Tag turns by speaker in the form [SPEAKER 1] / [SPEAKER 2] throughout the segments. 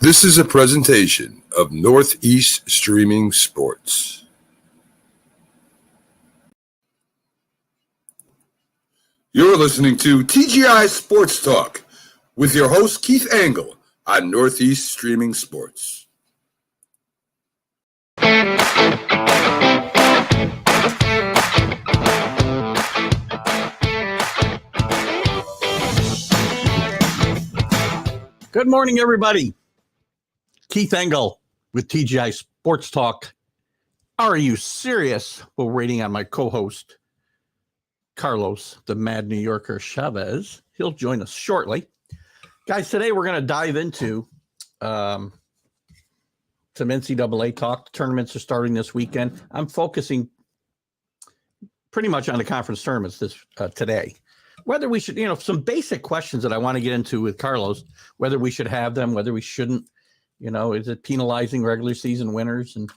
[SPEAKER 1] This is a presentation of Northeast Streaming Sports. You're listening to TGI Sports Talk with your host, Keith Angle, on Northeast Streaming Sports.
[SPEAKER 2] Good morning, everybody. Keith Angle with TGI Sports Talk. Are you serious? We're waiting on my co-host, Carlos, the Mad New Yorker Chavez. He'll join us shortly. Guys, today we're going to dive into some NCAA talk. Tournaments are starting this weekend. I'm focusing pretty much on the conference tournaments today. Whether we should, some basic questions that I want to get into with Carlos, whether we should have them, whether we shouldn't, is it penalizing regular season winners and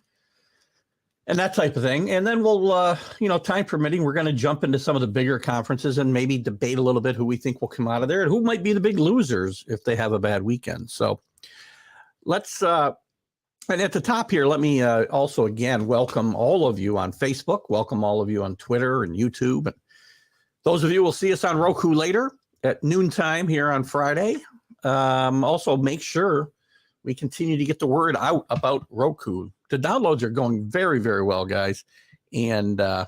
[SPEAKER 2] that type of thing. And then we'll, time permitting, we're going to jump into some of the bigger conferences and maybe debate a little bit who we think will come out of there and who might be the big losers if they have a bad weekend. So let's, and at the top here, let me also, again, welcome all of you on Facebook, welcome all of you on Twitter and YouTube. And those of you will see us on Roku later at noontime here on Friday. Also, make sure we continue to get the word out about Roku. The downloads are going very, very well, guys. And the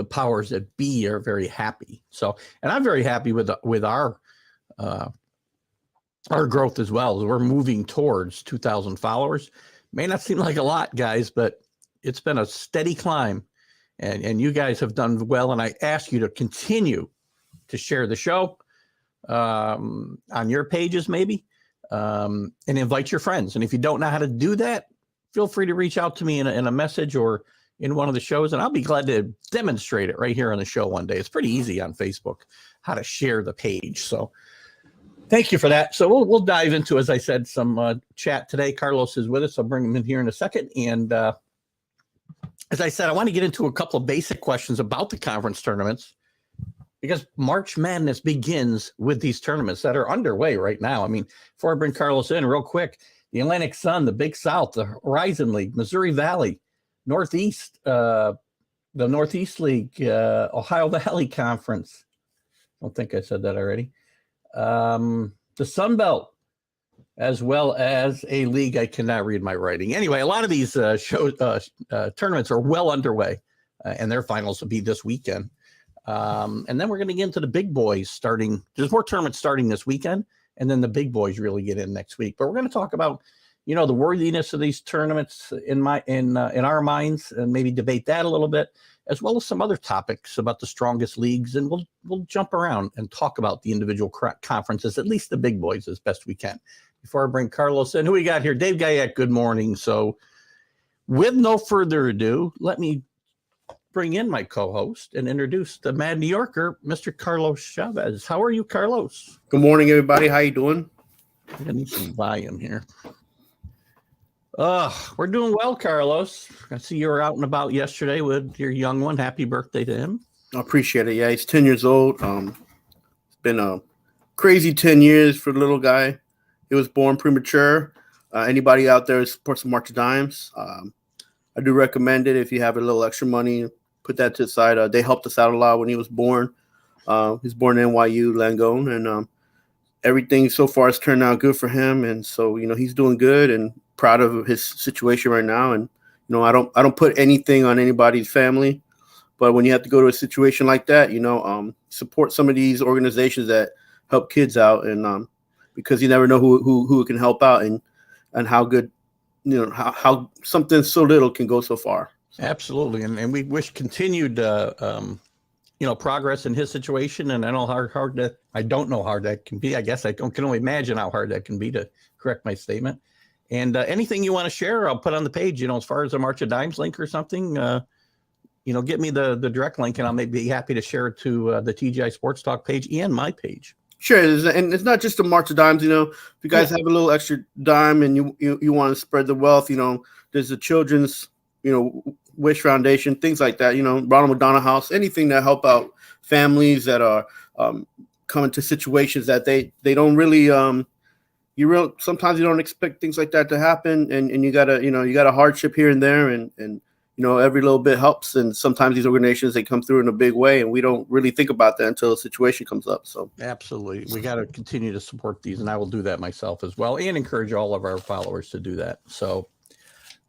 [SPEAKER 2] powers that be are very happy. So, and I'm very happy with our growth as well. We're moving towards 2,000 followers. May not seem like a lot, guys, but it's been a steady climb. And you guys have done well. And I ask you to continue to share the show on your pages, maybe. And invite your friends. And if you don't know how to do that, feel free to reach out to me in a message or in one of the shows, and I'll be glad to demonstrate it right here on the show one day. It's pretty easy on Facebook how to share the page. So thank you for that. So we'll dive into, as I said, some chat today. Carlos is with us. I'll bring him in here in a second. And as I said, I want to get into a couple of basic questions about the conference tournaments, because March Madness begins with these tournaments that are underway right now. I mean, before I bring Carlos in real quick, the Atlantic Sun, the Big South, the Horizon League, Missouri Valley, Northeast, the Northeast League, Ohio Valley Conference. I don't think I said that already. The Sun Belt, as well as a league I cannot read my writing. Anyway, a lot of these tournaments are well underway, and their finals will be this weekend. And then we're going to get into the big boys starting. There's more tournaments starting this weekend, and then the big boys really get in next week. But we're going to talk about, the worthiness of these tournaments in our minds, and maybe debate that a little bit, as well as some other topics about the strongest leagues. And we'll jump around and talk about the individual conferences, at least the big boys, as best we can. Before I bring Carlos in, who we got here? Dave Guyette, good morning. So with no further ado, let me bring in my co-host and introduce the Mad New Yorker, Mr. Carlos Chavez. How are you, Carlos?
[SPEAKER 3] Good morning, everybody. How you doing?
[SPEAKER 2] I need some volume here. We're doing well, Carlos. I see you were out and about yesterday with your young one. Happy birthday to him.
[SPEAKER 3] I appreciate it. Yeah, he's 10 years old. It's been a crazy 10 years for the little guy. He was born premature. Anybody out there who supports the March of Dimes, I do recommend it. If you have a little extra money, put that to the side. They helped us out a lot when he was born. He was born in NYU, Langone, and everything so far has turned out good for him. And so, he's doing good and proud of his situation right now. And, I don't put anything on anybody's family, but when you have to go to a situation like that, support some of these organizations that help kids out, and because you never know who can help out and how good, how something so little can go so far.
[SPEAKER 2] Absolutely. And we wish continued, progress in his situation. And I know I don't know how hard that can be. I guess I can only imagine how hard that can be, to correct my statement. And anything you want to share, I'll put on the page, as far as a March of Dimes link or something, get me the direct link, and I'll maybe be happy to share it to the TGI Sports Talk page and my page.
[SPEAKER 3] Sure, and it's not just a March of Dimes. If you guys have a little extra dime and you want to spread the wealth, there's a children's, Wish Foundation, things like that. Ronald McDonald House, anything to help out families that are coming to situations that they don't really sometimes you don't expect things like that to happen, and you got a hardship here and there, and every little bit helps. And sometimes these organizations, they come through in a big way, and we don't really think about that until a situation comes up. So
[SPEAKER 2] absolutely, we got to continue to support these, and I will do that myself as well, and encourage all of our followers to do that. So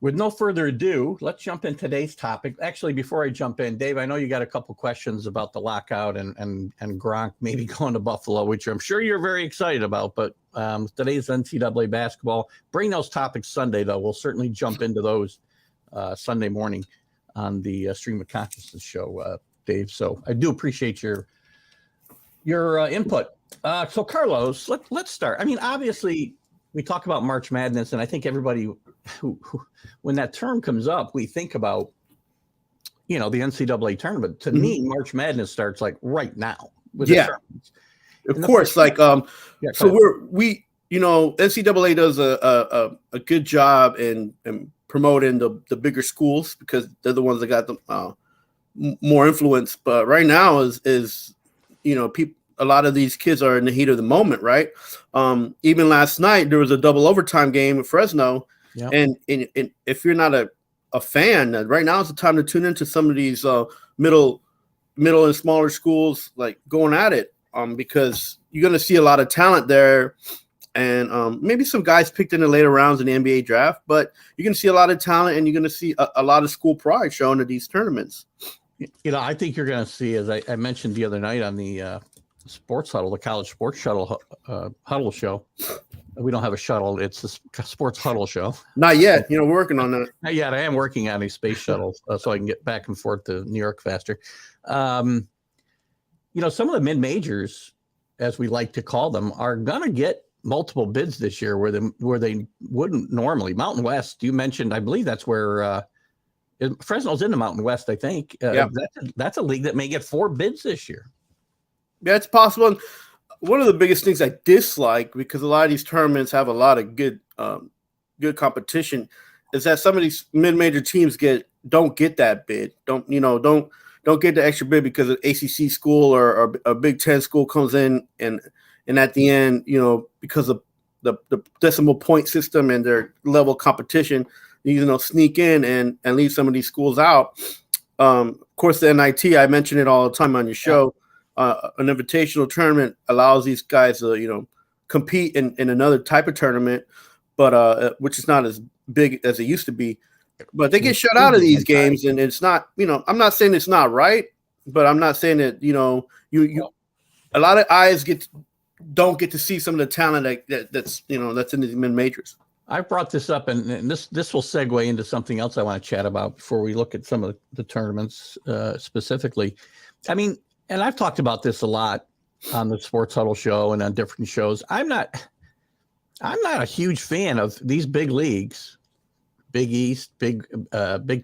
[SPEAKER 2] with no further ado, let's jump in today's topic. Actually, before I jump in, Dave, I know you got a couple questions about the lockout and Gronk maybe going to Buffalo, which I'm sure you're very excited about. But today's NCAA basketball. Bring those topics Sunday, though. We'll certainly jump into those Sunday morning on the Stream of Consciousness show, Dave. So I do appreciate your input. So Carlos, let's start. I mean, obviously, we talk about March Madness, and I think everybody who when that term comes up, we think about, the NCAA tournament. To me, March Madness starts like right now. With the tournaments.
[SPEAKER 3] Of course. So NCAA does a good job in promoting the bigger schools because they're the ones that got the more influence. But right now is people. A lot of these kids are in the heat of the moment, right? Even last night, there was a double overtime game at Fresno. Yep. And if you're not a fan, right now is the time to tune into some of these middle and smaller schools like going at it because you're going to see a lot of talent there. And maybe some guys picked in the later rounds in the NBA draft, but you're going to see a lot of talent and you're going to see a lot of school pride shown at these tournaments.
[SPEAKER 2] I think you're going to see, as I mentioned the other night on the Sports Huddle, the College Sports Shuttle Huddle show. We don't have a shuttle; it's the Sports Huddle show.
[SPEAKER 3] Not yet. We're working on that.
[SPEAKER 2] Not yet. I am working on a space shuttle so I can get back and forth to New York faster. Some of the mid majors, as we like to call them, are going to get multiple bids this year where they wouldn't normally. Mountain West, you mentioned. I believe that's where Fresno's in the Mountain West. I think. That's a league that may get 4 bids this year.
[SPEAKER 3] Yeah, it's possible. And one of the biggest things I dislike, because a lot of these tournaments have a lot of good competition, is that some of these mid-major teams don't get that bid. Don't get the extra bid because an ACC school or a Big Ten school comes in and at the end, because of the decimal point system and their level of competition, sneak in and leave some of these schools out. Of course, the NIT, I mention it all the time on your show. An invitational tournament allows these guys to, compete in another type of tournament, but which is not as big as it used to be. But they get shut out of these games, and it's not, I'm not saying it's not right, but I'm not saying that, a lot of eyes don't get to see some of the talent that's in these mid majors.
[SPEAKER 2] I brought this up, and this will segue into something else I want to chat about before we look at some of the tournaments specifically. I mean. And I've talked about this a lot on the Sports Huddle show and on different shows. I'm not a huge fan of these big leagues, Big East, Big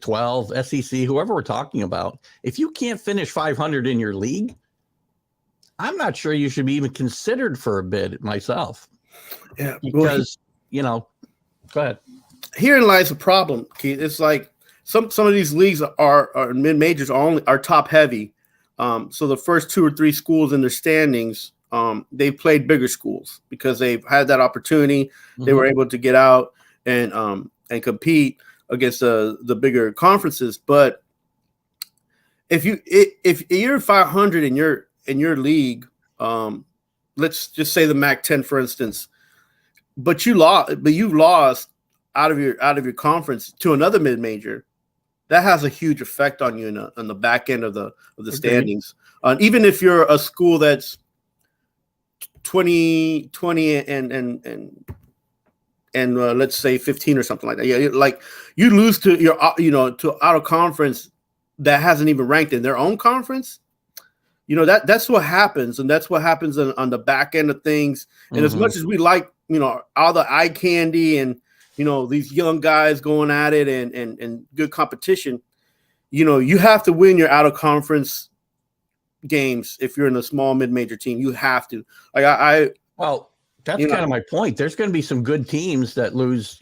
[SPEAKER 2] 12, SEC, whoever we're talking about. If you can't finish 500 in your league, I'm not sure you should be even considered for a bid myself.
[SPEAKER 3] Yeah,
[SPEAKER 2] because go ahead.
[SPEAKER 3] Herein lies the problem, Keith. It's like some of these leagues are mid majors are top heavy. So the first 2 or 3 schools in their standings, they've played bigger schools because they've had that opportunity. Mm-hmm. They were able to get out and compete against the bigger conferences. But if you're 500 in your league, let's just say the MAC-10, for instance, but you've lost out of your conference to another mid major. That has a huge effect on you on the back end of the standings. Even if you're a school that's 20 and let's say 15 or something like that. Yeah, like you lose to your to out of conference that hasn't even ranked in their own conference. That's what happens, and that's what happens on the back end of things. And as much as we like all the eye candy and these young guys going at it and good competition, you have to win your out of conference games. If you're in a small mid-major team, you have to. Well,
[SPEAKER 2] That's kind of my point. There's going to be some good teams that lose,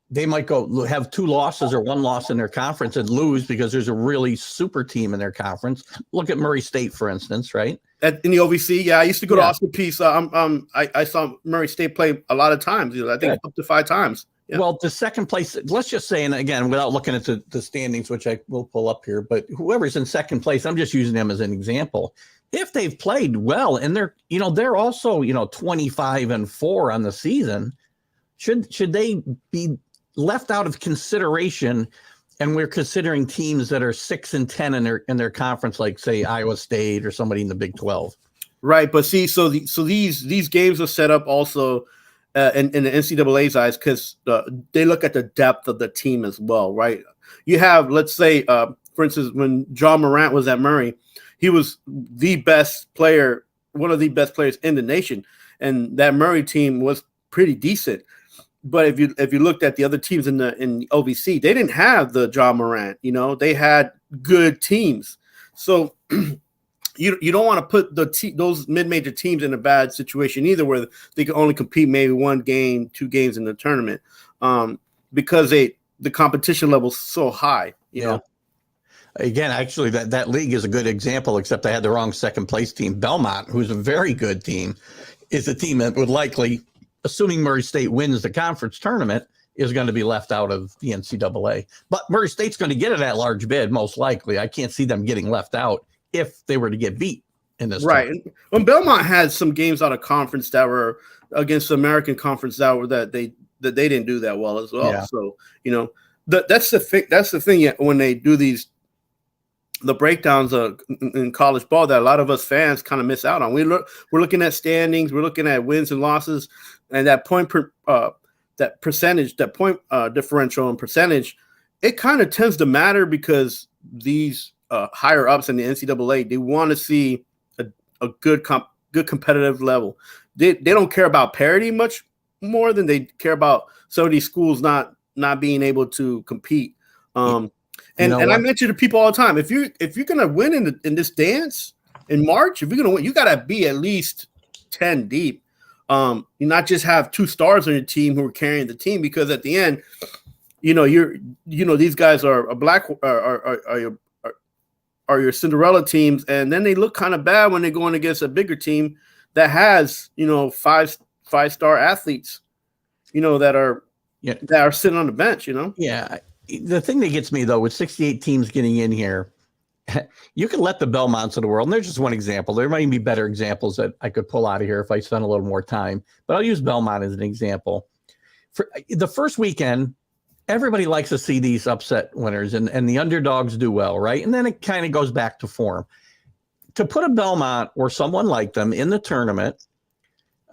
[SPEAKER 2] they might go have 2 losses or 1 loss in their conference and lose because there's a really super team in their conference. Look at Murray State, for instance, right?
[SPEAKER 3] In the OVC, yeah, I used to go to Austin Peay. So I saw Murray State play a lot of times. I think up to 5 times. Yeah.
[SPEAKER 2] Well, the second place, let's just say, and again, without looking at the standings, which I will pull up here, but whoever's in second place, I'm just using them as an example. If they've played well and they're also 25-4 on the season, should they be left out of consideration? And we're considering teams that are 6-10 in their conference, like say Iowa State or somebody in the Big 12.
[SPEAKER 3] Right, but see, so these games are set up also in the NCAA's eyes because they look at the depth of the team as well, right? You have, let's say, for instance, when John Morant was at Murray, he was the best player, one of the best players in the nation, and that Murray team was pretty decent. But if you looked at the other teams in the OVC, they didn't have the John Morant. They had good teams. So you don't want to put those mid-major teams in a bad situation either, where they can only compete maybe 1 game, 2 games in the tournament, because the competition level is so high. You know.
[SPEAKER 2] Again, actually, that league is a good example, except I had the wrong second place team. Belmont, who's a very good team, is a team that would likely, assuming Murray State wins the conference tournament, is going to be left out of the NCAA. But Murray State's going to get it at large bid, most likely. I can't see them getting left out if they were to get beat in this.
[SPEAKER 3] Right. Tournament. When Belmont had some games out of conference that were against the American Conference that they didn't do that well as well. Yeah. So, that's the thing. That's the thing when they do the breakdowns in college ball that a lot of us fans kind of miss out on. We're looking at standings, we're looking at wins and losses, and that point that percentage, that point differential and percentage, it kind of tends to matter because these higher ups in the NCAA, they want to see a good competitive level. They don't care about parity much more than they care about some of these schools not being able to compete. And I mention to people all the time, if you're gonna win in this dance in March, if you're gonna win, you gotta be at least 10 deep. You not just have 2 stars on your team who are carrying the team, because at the end, these guys are your Cinderella teams, and then they look kind of bad when they're going against a bigger team that has 5-star athletes, that are sitting on the bench.
[SPEAKER 2] Yeah. The thing that gets me, though, with 68 teams getting in here, you can let the Belmonts of the world, and there's just one example. There might be better examples that I could pull out of here if I spent a little more time, but I'll use Belmont as an example. For the first weekend, everybody likes to see these upset winners and the underdogs do well, right? And then it kind of goes back to form. To put a Belmont or someone like them in the tournament,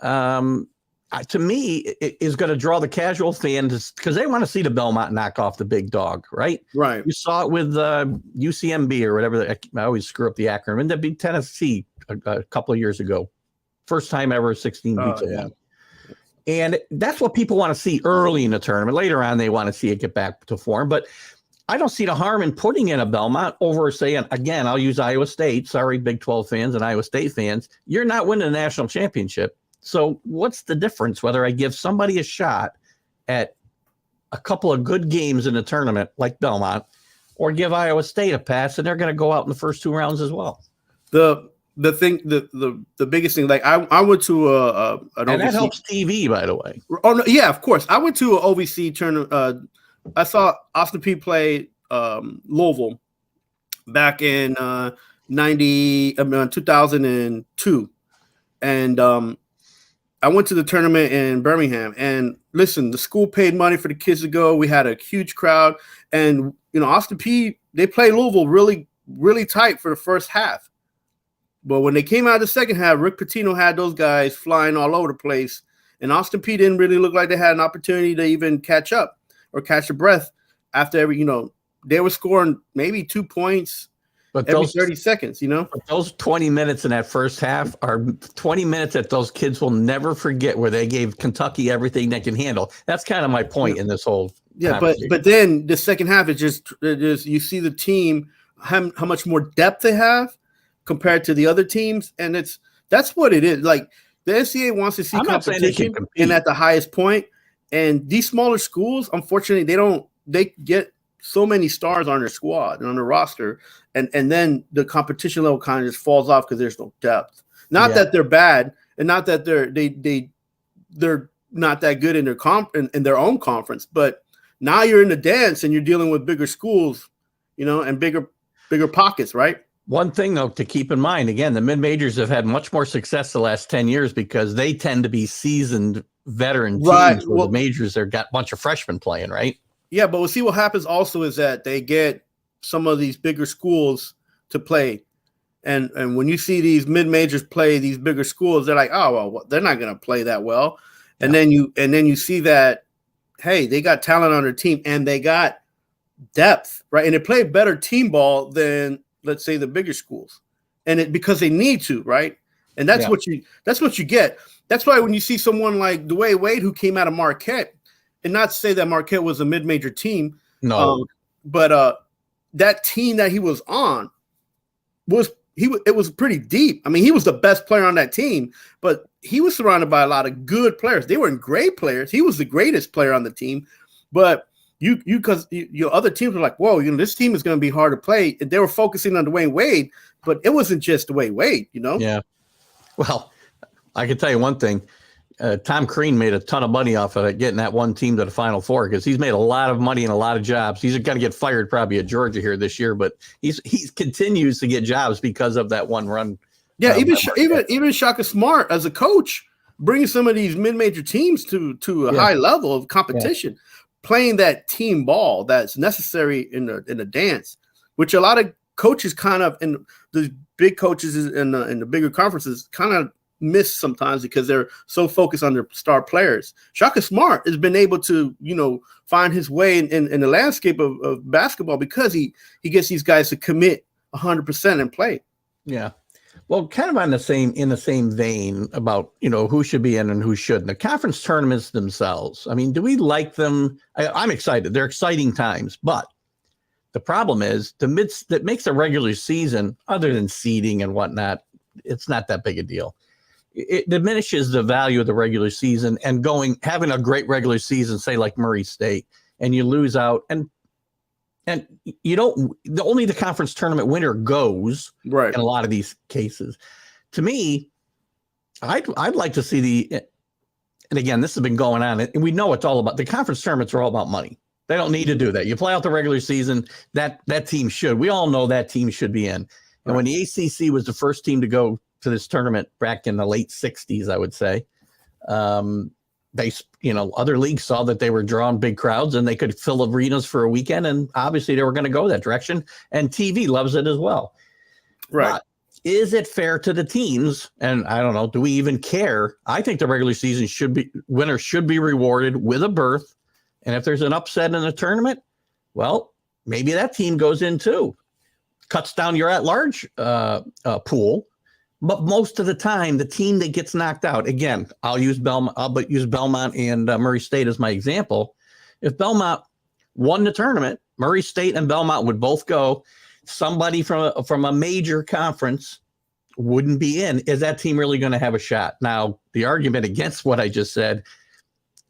[SPEAKER 2] to me, it is going to draw the casual fan because they want to see the Belmont knock off the big dog, right?
[SPEAKER 3] Right.
[SPEAKER 2] You saw it with UCMB or whatever. I always screw up the acronym. And that'd be Tennessee a couple of years ago. First time ever 16 beats at one. And that's what people want to see early in the tournament. Later on, they want to see it get back to form. But I don't see the harm in putting in a Belmont over, saying, again, I'll use Iowa State. Sorry, Big 12 fans and Iowa State fans. You're not winning a national championship. So what's the difference whether I give somebody a shot at a couple of good games in the tournament like Belmont, or give Iowa State a pass and they're going to go out in the first 2 rounds as well?
[SPEAKER 3] The thing, the biggest thing, like I went to an
[SPEAKER 2] and
[SPEAKER 3] OVC.
[SPEAKER 2] That helps TV, by the way. Oh
[SPEAKER 3] no, yeah, of course. I went to an OVC tournament. I saw Austin Peay play Louisville back in 2002, and I went to the tournament in Birmingham, and listen, the school paid money for the kids to go. We had a huge crowd, and Austin Peay, they played Louisville really, really tight for the first half. But when they came out of the second half, Rick Pitino had those guys flying all over the place, and Austin Peay didn't really look like they had an opportunity to even catch up or catch a breath after they were scoring maybe 2 points. But every 30 seconds,
[SPEAKER 2] Those 20 minutes in that first half are 20 minutes that those kids will never forget, where they gave Kentucky everything they can handle. That's kind of my point in this whole.
[SPEAKER 3] Yeah, but then the second half is just you see the team how much more depth they have compared to the other teams, and that's what it is. Like The NCAA wants to see
[SPEAKER 2] I'm not saying they can
[SPEAKER 3] competition
[SPEAKER 2] compete.
[SPEAKER 3] and at the highest point. And these smaller schools, unfortunately, they get so many stars on their squad and on their roster, and then the competition level kind of just falls off because there's no depth. Not that they're bad, and not that they're not that good in their in their own conference, but now you're in the dance and you're dealing with bigger schools, and bigger pockets, right?
[SPEAKER 2] One thing, though, to keep in mind, again, the mid-majors have had much more success the last 10 years because they tend to be seasoned veteran teams where the majors have got a bunch of freshmen playing, right?
[SPEAKER 3] Yeah, but we'll see what happens also is that they get some of these bigger schools to play. And when you see these mid-majors play these bigger schools, they're like, oh, well, they're not going to play that well. And then you see that, hey, they got talent on their team and they got depth, right? And they play better team ball than, let's say, the bigger schools, and because they need to, right? And that's what you get. That's why when you see someone like Dwayne Wade, who came out of Marquette, and not to say that Marquette was a mid-major team, but that team that he was on it was pretty deep. I mean, he was the best player on that team, but he was surrounded by a lot of good players. They weren't great players. He was the greatest player on the team, but because your other teams were like, whoa, this team is going to be hard to play. And they were focusing on Dwayne Wade, but it wasn't just Dwayne Wade,
[SPEAKER 2] Yeah. Well, I can tell you one thing. Tom Crean made a ton of money off of it, getting that one team to the Final Four, because he's made a lot of money and a lot of jobs. He's going to get fired probably at Georgia here this year, but he continues to get jobs because of that one run.
[SPEAKER 3] Yeah, even Shaka Smart as a coach, bringing some of these mid-major teams to a high level of competition. Yeah. Playing that team ball that's necessary in the dance, which a lot of coaches kind of, and the big coaches in the bigger conferences kind of miss sometimes because they're so focused on their star players. Shaka Smart has been able to, find his way in the landscape of basketball because he gets these guys to commit 100% and play.
[SPEAKER 2] Yeah. Well, kind of in the same vein about, who should be in and who shouldn't. The conference tournaments themselves, I mean, do we like them? I'm excited. They're exciting times, but the problem is that makes a regular season, other than seeding and whatnot, it's not that big a deal. It diminishes the value of the regular season and having a great regular season, say like Murray State, and you lose out and you don't. Only the conference tournament winner goes, right, in a lot of these cases. To me, I'd like to see and again, this has been going on, and we know it's all about the conference tournaments are all about money. They don't need to do that. You play out the regular season. That team should. We all know that team should be in. And when the ACC was the first team to go to this tournament back in the late 60s, I would say, other leagues saw that they were drawing big crowds and they could fill arenas for a weekend. And obviously they were going to go that direction. And TV loves it as well. Right. But is it fair to the teams? And I don't know, do we even care? I think the regular season winner should be rewarded with a berth. And if there's an upset in the tournament, well, maybe that team goes in too. Cuts down your at-large pool. But most of the time, the team that gets knocked out, again, I'll use Belmont and Murray State as my example. If Belmont won the tournament, Murray State and Belmont would both go. Somebody from a major conference wouldn't be in. Is that team really going to have a shot? Now, the argument against what I just said,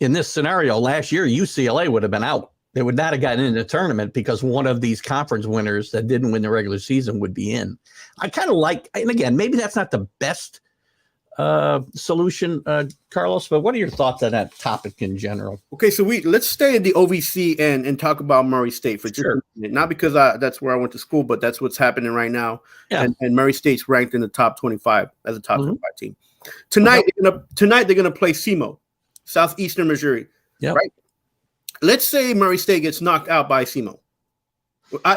[SPEAKER 2] in this scenario, last year, UCLA would have been out. They would not have gotten into the tournament because one of these conference winners that didn't win the regular season would be in. I kind of like, and again, maybe that's not the best solution, Carlos, but what are your thoughts on that topic in general?
[SPEAKER 3] Okay, so let's stay in the OVC and talk about Murray State for just a minute. Not because that's where I went to school, but that's what's happening right now. Yeah. And Murray State's ranked in the top 25 as a top 25 team. Tonight they're gonna play SEMO, Southeastern Missouri.
[SPEAKER 2] Yeah.
[SPEAKER 3] Right. Let's say Murray State gets knocked out by SEMO.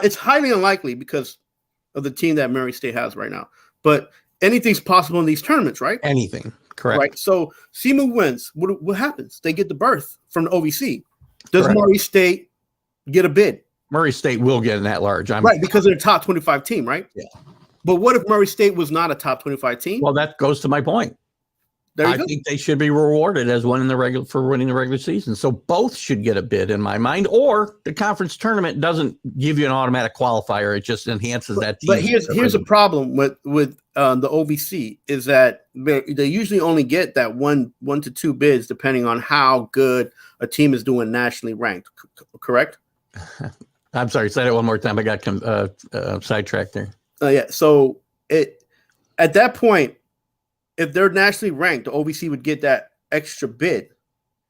[SPEAKER 3] It's highly unlikely because of the team that Murray State has right now. But anything's possible in these tournaments, right?
[SPEAKER 2] Anything, correct.
[SPEAKER 3] Right. So SEMO wins. What happens? They get the berth from the OVC. Does Murray State get a bid?
[SPEAKER 2] Murray State will get an at-large.
[SPEAKER 3] Right, because they're a top 25 team, right?
[SPEAKER 2] Yeah.
[SPEAKER 3] But what if Murray State was not a top 25 team?
[SPEAKER 2] Well, that goes to my point.
[SPEAKER 3] There you
[SPEAKER 2] I
[SPEAKER 3] go.
[SPEAKER 2] think they should be rewarded as winning the regular season. So both should get a bid in my mind, or the conference tournament doesn't give you an automatic qualifier. It just enhances that team.
[SPEAKER 3] But here's a problem with the OVC is that they usually only get that one to two bids depending on how good a team is doing nationally ranked. Correct?
[SPEAKER 2] I'm sorry. Say that one more time. I got sidetracked there.
[SPEAKER 3] Yeah. So at that point, if they're nationally ranked, the OVC would get that extra bid.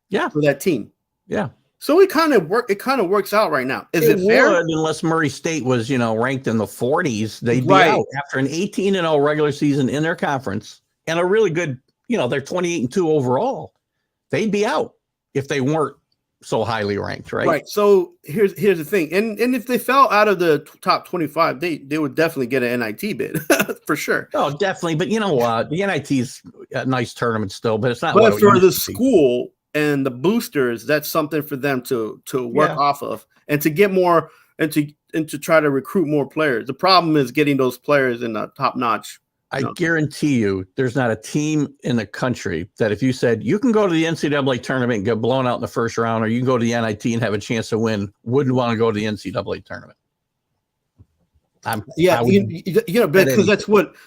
[SPEAKER 2] Yeah.
[SPEAKER 3] For that team.
[SPEAKER 2] Yeah.
[SPEAKER 3] So it kind of works out right now. Is it fair?
[SPEAKER 2] Would, unless Murray State was, ranked in the 40s, they'd be
[SPEAKER 3] Right.
[SPEAKER 2] out after an 18-0 regular season in their conference and a really good, they're 28-2 overall. They'd be out if they weren't so highly ranked, right?
[SPEAKER 3] Right. So here's the thing, and if they fell out of the top 25, they would definitely get an NIT bid for sure.
[SPEAKER 2] Oh, definitely. But you know what? The NIT's a nice tournament still, but it's not.
[SPEAKER 3] But for the school and the boosters, that's something for them to work off of and to get more and to try to recruit more players. The problem is getting those players in the top notch.
[SPEAKER 2] I guarantee you there's not a team in the country that if you said you can go to the NCAA tournament and get blown out in the first round, or you can go to the NIT and have a chance to win, wouldn't want to go to the NCAA tournament.
[SPEAKER 3] Because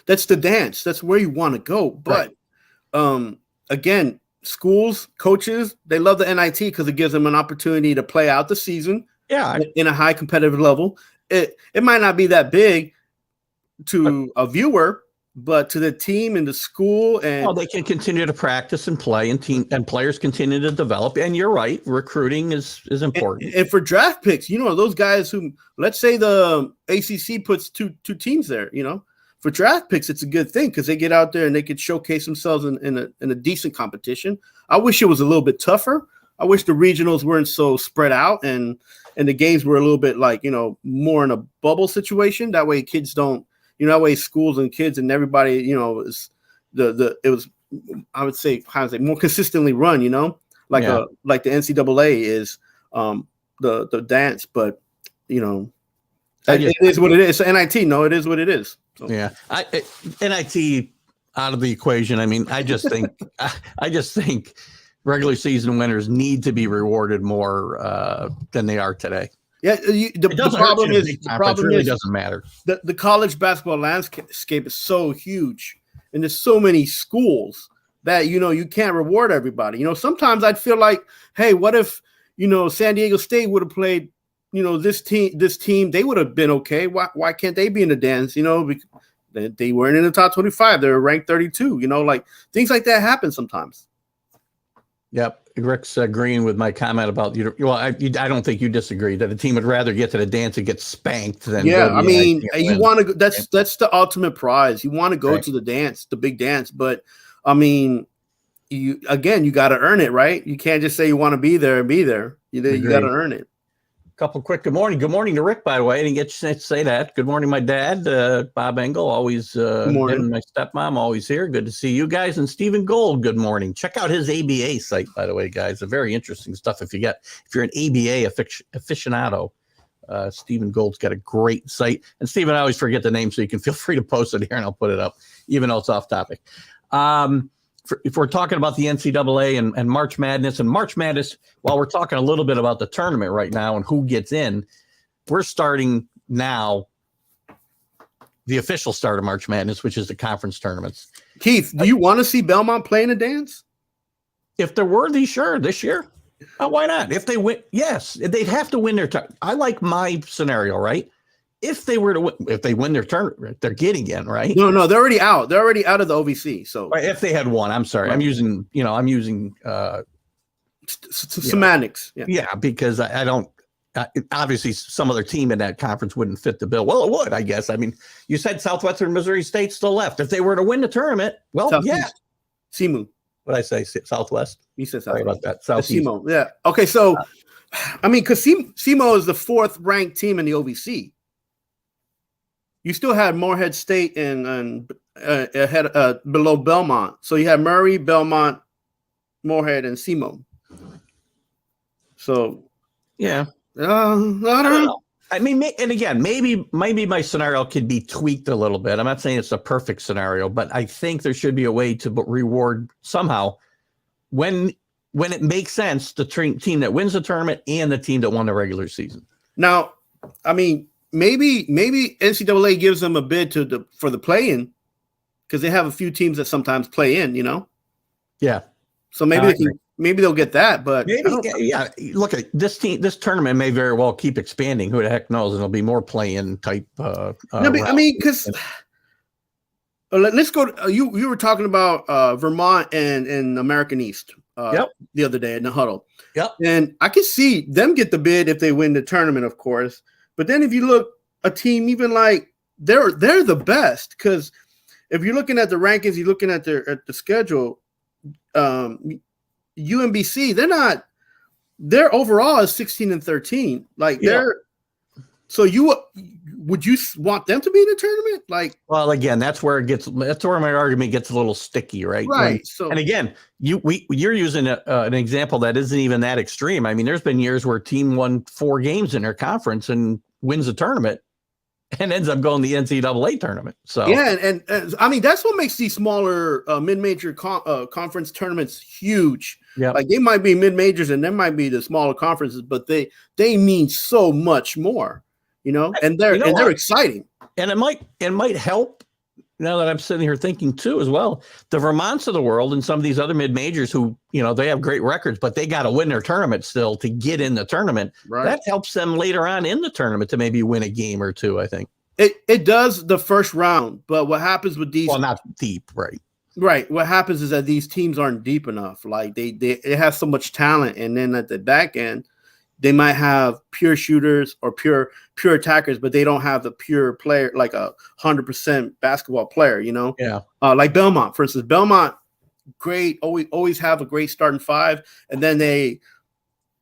[SPEAKER 3] that's the dance. That's where you want to go. But again, schools, coaches, they love the NIT because it gives them an opportunity to play out the season in a high competitive level. It might not be that big to a viewer, but to the team and the school, and
[SPEAKER 2] they can continue to practice and play, and players continue to develop. And you're right, recruiting is important.
[SPEAKER 3] And for draft picks, those guys who, let's say the ACC puts two teams there, for draft picks, it's a good thing because they get out there and they could showcase themselves in a decent competition. I wish it was a little bit tougher. I wish the regionals weren't so spread out and the games were a little bit more in a bubble situation. That way kids don't. That way schools and kids and everybody, it was I would say more consistently run, like the NCAA is the dance, but it is what it is. So NIT, no, it is what it is. So.
[SPEAKER 2] Yeah, NIT out of the equation. I mean, I just think regular season winners need to be rewarded more than they are today.
[SPEAKER 3] Yeah, the problem is
[SPEAKER 2] doesn't matter.
[SPEAKER 3] The college basketball landscape is so huge, and there's so many schools that you can't reward everybody. Sometimes I'd feel like, hey, what if San Diego State would have played this team, they would have been okay. Why can't they be in the dance? Because they weren't in the top 25. They were ranked 32. Things like that happen sometimes.
[SPEAKER 2] Yep. Rick's agreeing with my comment about I don't think you disagree that a team would rather get to the dance and get spanked than
[SPEAKER 3] you want to. That's the ultimate prize. You want to go to the dance, the big dance, but I mean, you got to earn it, right? You can't just say you want to be there and be there. You got to earn it.
[SPEAKER 2] Couple quick good morning to Rick, by the way. I didn't get a chance to say that. Good morning, my dad, Bob Engel, always and my stepmom, always here. Good to see you guys. And Stephen Gold, good morning. Check out his ABA site, by the way, guys. A very interesting stuff. If you're an ABA aficionado, Stephen Gold's got a great site. And Stephen, I always forget the name, so you can feel free to post it here and I'll put it up, even though it's off topic. If we're talking about the NCAA and March Madness, while we're talking a little bit about the tournament right now and who gets in, we're starting now the official start of March Madness, which is the conference tournaments.
[SPEAKER 3] Keith, do you want to see Belmont playing a dance?
[SPEAKER 2] If they're worthy, sure, this year. Why not? If they win, yes, they'd have to win their turn. I like my scenario, right? If they win their turn, they're getting in, right?
[SPEAKER 3] No, they're already out. They're already out of the OVC. So
[SPEAKER 2] if they had won, I'm sorry, right. I'm using
[SPEAKER 3] semantics.
[SPEAKER 2] Yeah, because I don't. Obviously, some other team in that conference wouldn't fit the bill. Well, it would, I guess. I mean, you said Southwestern Missouri State still left. If they were to win the tournament, well, Southeast.
[SPEAKER 3] SEMO.
[SPEAKER 2] What did I say? Southwest.
[SPEAKER 3] You said
[SPEAKER 2] Southwest. Sorry about that.
[SPEAKER 3] Southeast. SEMO. Yeah. Okay. So, I mean, because SEMO is the 4th ranked team in the OVC. You still had Morehead State and ahead below Belmont. So you had Murray, Belmont, Morehead, and SEMO. So
[SPEAKER 2] yeah,
[SPEAKER 3] I don't know.
[SPEAKER 2] I mean, and again, maybe my scenario could be tweaked a little bit. I'm not saying it's a perfect scenario, but I think there should be a way to reward somehow when it makes sense, the team that wins the tournament and the team that won the regular season.
[SPEAKER 3] Now, I mean, maybe NCAA gives them a bid for the play-in because they have a few teams that sometimes play in,
[SPEAKER 2] Yeah.
[SPEAKER 3] So maybe they'll get that, but
[SPEAKER 2] yeah. Look at this team. This tournament may very well keep expanding. Who the heck knows? And there'll be more play-in type.
[SPEAKER 3] No, but, I mean, because let's go. You were talking about Vermont and American East the other day in the huddle.
[SPEAKER 2] Yep.
[SPEAKER 3] And I can see them get the bid if they win the tournament, of course. But then if you look a team even like they're the best, because if you're looking at the rankings, you're looking at the schedule. UMBC, their overall is 16-13. Like so would you want them to be in the tournament? Like,
[SPEAKER 2] well, again, that's where my argument gets a little sticky, right?
[SPEAKER 3] Right.
[SPEAKER 2] And again, you're using an example that isn't even that extreme. I mean, there's been years where a team won 4 games in their conference and wins the tournament and ends up going to the NCAA tournament. So
[SPEAKER 3] yeah, and I mean that's what makes these smaller mid-major conference tournaments huge.
[SPEAKER 2] Yeah,
[SPEAKER 3] like they might be mid-majors and there might be the smaller conferences, but they mean so much more, and they're exciting.
[SPEAKER 2] And it might help. Now that I'm sitting here thinking too, as well, the Vermonts of the world and some of these other mid-majors who, they have great records, but they got to win their tournament still to get in the tournament.
[SPEAKER 3] Right.
[SPEAKER 2] That helps them later on in the tournament to maybe win a game or two, I think.
[SPEAKER 3] It does the first round, but what happens with these?
[SPEAKER 2] Well, not deep, right?
[SPEAKER 3] Right. What happens is that these teams aren't deep enough. Like they have so much talent, and then at the back end, they might have pure shooters or pure attackers, but they don't have the pure player, like 100% basketball player,
[SPEAKER 2] Yeah.
[SPEAKER 3] Like Belmont, for instance. Belmont, great, always have a great starting 5, and then they